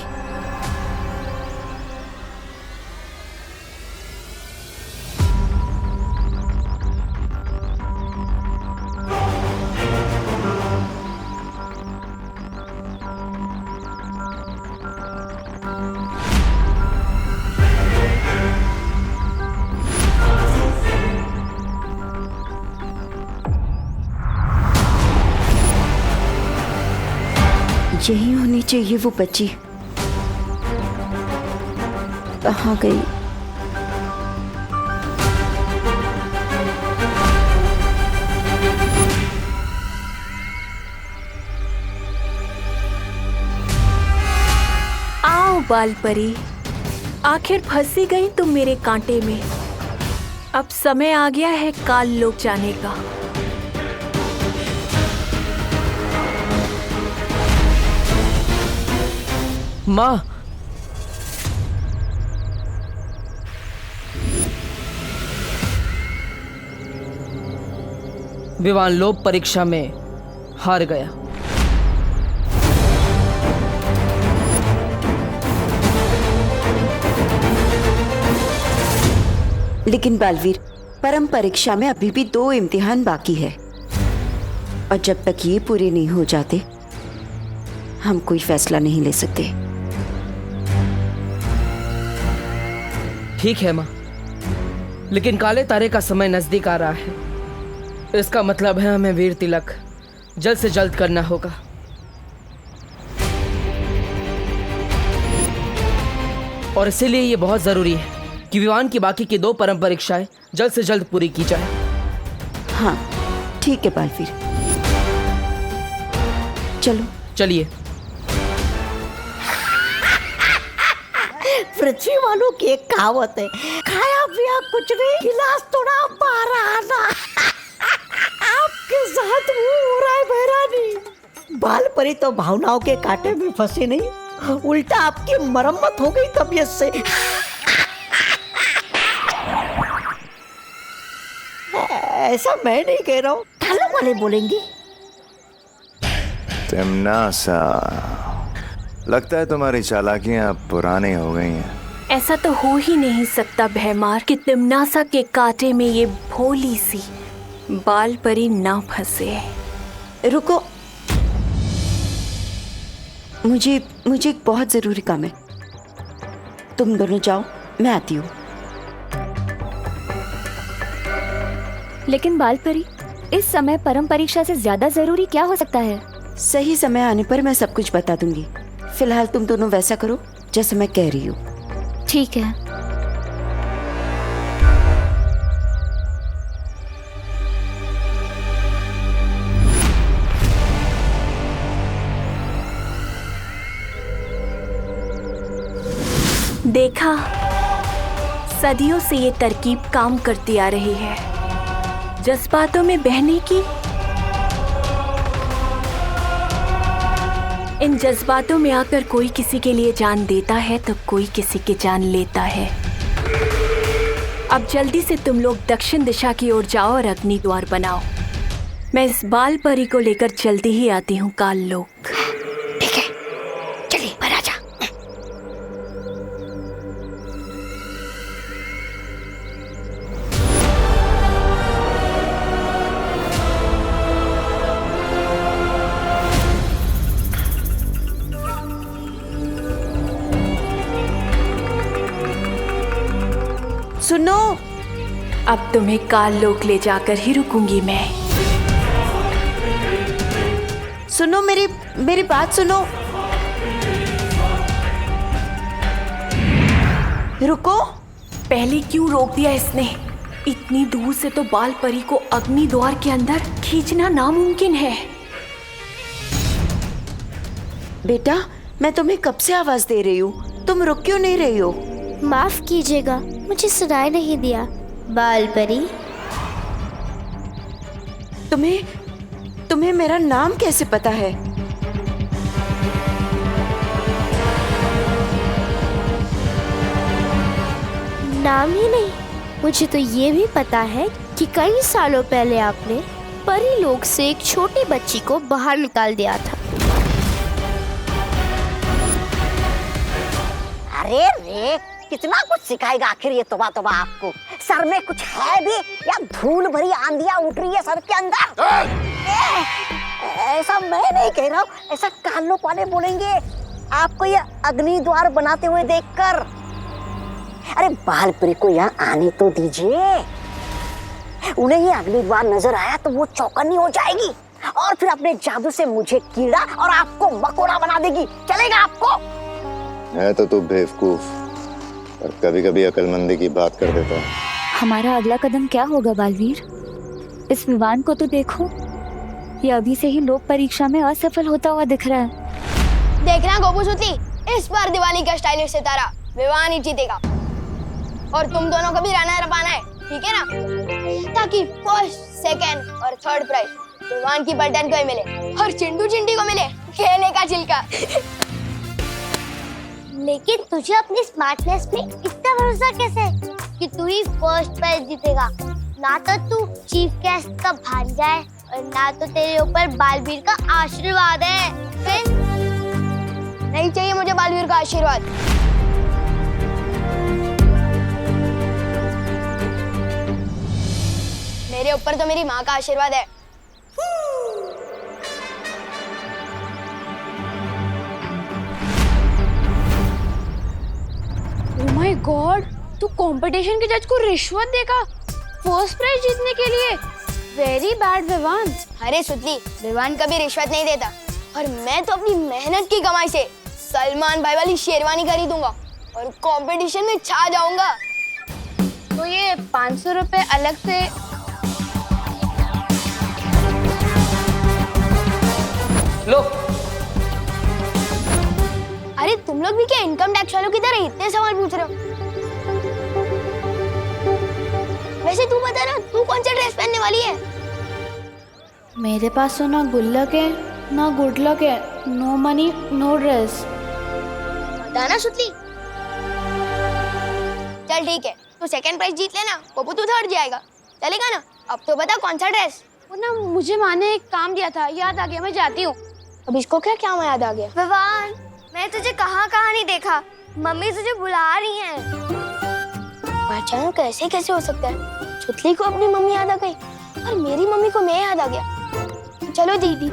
यही होनी चाहिए वो बच्ची, कहाँ गई? आओ बाल परी, आखिर फंसी गई तुम मेरे कांटे में। अब समय आ गया है काल लोक जाने का। माँ, विवान लोक परीक्षा में हार गया। लेकिन बालवीर, परम परीक्षा में अभी भी 2 इम्तिहान बाकी है और जब तक ये पूरे नहीं हो जाते हम कोई फैसला नहीं ले सकते। ठीक है माँ, लेकिन काले तारे का समय नजदीक आ रहा है। इसका मतलब है हमें वीर तिलक जल्द से जल्द करना होगा। और इसीलिए ये बहुत जरूरी है कि विवान की बाकी की 2 परम परीक्षाएं जल्द से जल्द पूरी की जाए। हाँ ठीक है बालवीर, चलो चलिए। पृथ्वी वालों की एक कहावत है, खाया पिया कुछ नहीं, गिलास तोड़ा बारह आना। आपके साथ वो हो रहा है बहरानी। बाल परी तो भावनाओं के कांटे में फंसे नहीं, उल्टा आपकी मरम्मत हो गई तबीयत से। ऐसा मैं नहीं कह रहा हूँ, थालों वाले बोलेंगे। तिम्नासा, लगता है तुम्हारी चालाकियां पुरानी हो गई हैं। ऐसा तो हो ही नहीं सकता भैमार कि तिम्नासा के कांटे में ये भोली सी बाल परी ना फंसे। रुको, मुझे एक बहुत जरूरी काम है। तुम दोनों जाओ, मैं आती हूँ। लेकिन बाल परी, इस समय परम परीक्षा से ज्यादा जरूरी क्या हो सकता है? सही समय आने पर मैं सब कुछ बता दूंगी। फिलहाल तुम दोनों वैसा करो जैसे मैं कह रही हूँ। ठीक है। देखा, सदियों से ये तरकीब काम करती आ रही है। जज्बातों में बहने की, इन जज्बातों में आकर कोई किसी के लिए जान देता है तो कोई किसी की जान लेता है। अब जल्दी से तुम लोग दक्षिण दिशा की ओर जाओ और अग्नि द्वार बनाओ। मैं इस बाल परी को लेकर जल्दी ही आती हूँ काल लोक। ठीक है, चलिए महाराजा। सुनो, अब तुम्हें काल लोक ले जाकर ही रुकूंगी मैं। सुनो, मेरी बात सुनो। रुको। पहले क्यों रोक दिया इसने? इतनी दूर से तो बाल परी को अग्नि द्वार के अंदर खींचना नामुमकिन है। बेटा, मैं तुम्हें कब से आवाज दे रही हूँ, तुम रुक क्यों नहीं रही हो? माफ कीजिएगा, मुझे सुनाई नहीं दिया। बाल परी, तुम्हें मेरा नाम कैसे पता है? नाम ही नहीं, मुझे तो ये भी पता है कि कई सालों पहले आपने परी लोक से एक छोटी बच्ची को बाहर निकाल दिया था। अरे रे, कितना कुछ सिखाएगा आखिर ये तोबा तोबा आपको। सर में कुछ है भी या धूल भरी आंधियां उठ रही है सर के अंदर? ऐसा मैं नहीं कह रहा हूँ, ऐसा कान वाले बोलेंगे आपको ये अग्नि द्वार बनाते हुए देखकर। अरे बालपरी को यहाँ आने तो दीजिए, उन्हें ये अग्नि द्वार नजर आया तो वो चौकन्नी हो जाएगी और फिर अपने जादू से मुझे कीड़ा और आपको मकोड़ा बना देगी। चलेगा आपको? है तो तू बेवकूफ, पर कभी कभी अकलमंदी की बात कर देता है। हमारा अगला कदम क्या होगा बालवीर? इस विवान को तो देखो, ये अभी से ही लोक परीक्षा में असफल होता हुआ दिख रहा है। देखना गोपूसुती, इस बार दिवाली का स्टाइलिश सितारा विवान ही जीतेगा और तुम दोनों को भी रनर अप आना है, ठीक है ना? ताकि फर्स्ट, सेकंड और थर्ड प्राइज विवान की पलटन को ही मिले और चिंटू चिंटी को मिले खेलने का छिलका। लेकिन तुझे अपनी स्मार्टनेस पे इतना भरोसा कैसे है कि तू ही फर्स्ट प्राइज जीतेगा? ना तो तू चीफ गेस्ट का भांजा है और ना तो तेरे ऊपर बालवीर का आशीर्वाद है। नहीं चाहिए मुझे बालवीर का आशीर्वाद। मेरे ऊपर तो मेरी माँ का आशीर्वाद है। ओह माय गॉड, तू कंपटीशन के जज को रिश्वत देगा फर्स्ट प्राइज जीतने के लिए? Very bad Vivaan. अरे सुतली, विवान कभी रिश्वत नहीं देता और मैं तो अपनी मेहनत की कमाई से सलमान भाई वाली शेरवानी खरीदूंगा और कंपटीशन में छा जाऊंगा। तो ये 500 रुपए अलग से लो। अरे तुम लोग भी क्या इनकम टैक्स वालों की तरह इतने सवाल पूछ रहे हो? वैसे तू बता ना, तू कौन सा ड्रेस पहनने वाली है? मेरे पास तो ना गुल्लक है ना गुड लक है, नो मनी नो ड्रेस। बता ना सुतली। चल ठीक है, तू सेकंड प्राइज जीत लेना, पप्पू तू थर्ड जाएगा, चलेगा ना? अब तो बता कौन सा ड्रेस? वो ना मुझे माँ ने एक काम दिया था, याद आ गया, मैं जाती हूँ। अब इसको क्या क्या याद आ गया? विवान, मैं तुझे कहाँ नहीं देखा, मम्मी तुझे बुला रही हैं। अचानक कैसे कैसे हो सकता है? सुतली को अपनी मम्मी याद आ गई और मेरी मम्मी को मैं याद आ गया। चलो दीदी।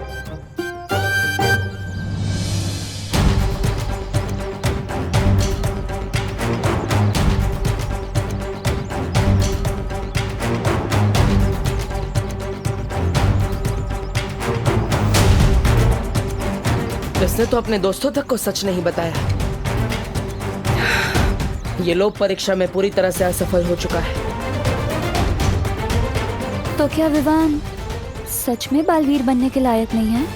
इसने तो अपने दोस्तों तक को सच नहीं बताया। ये लोक परीक्षा में पूरी तरह से असफल हो चुका है। तो क्या विवान सच में बालवीर बनने के लायक नहीं है?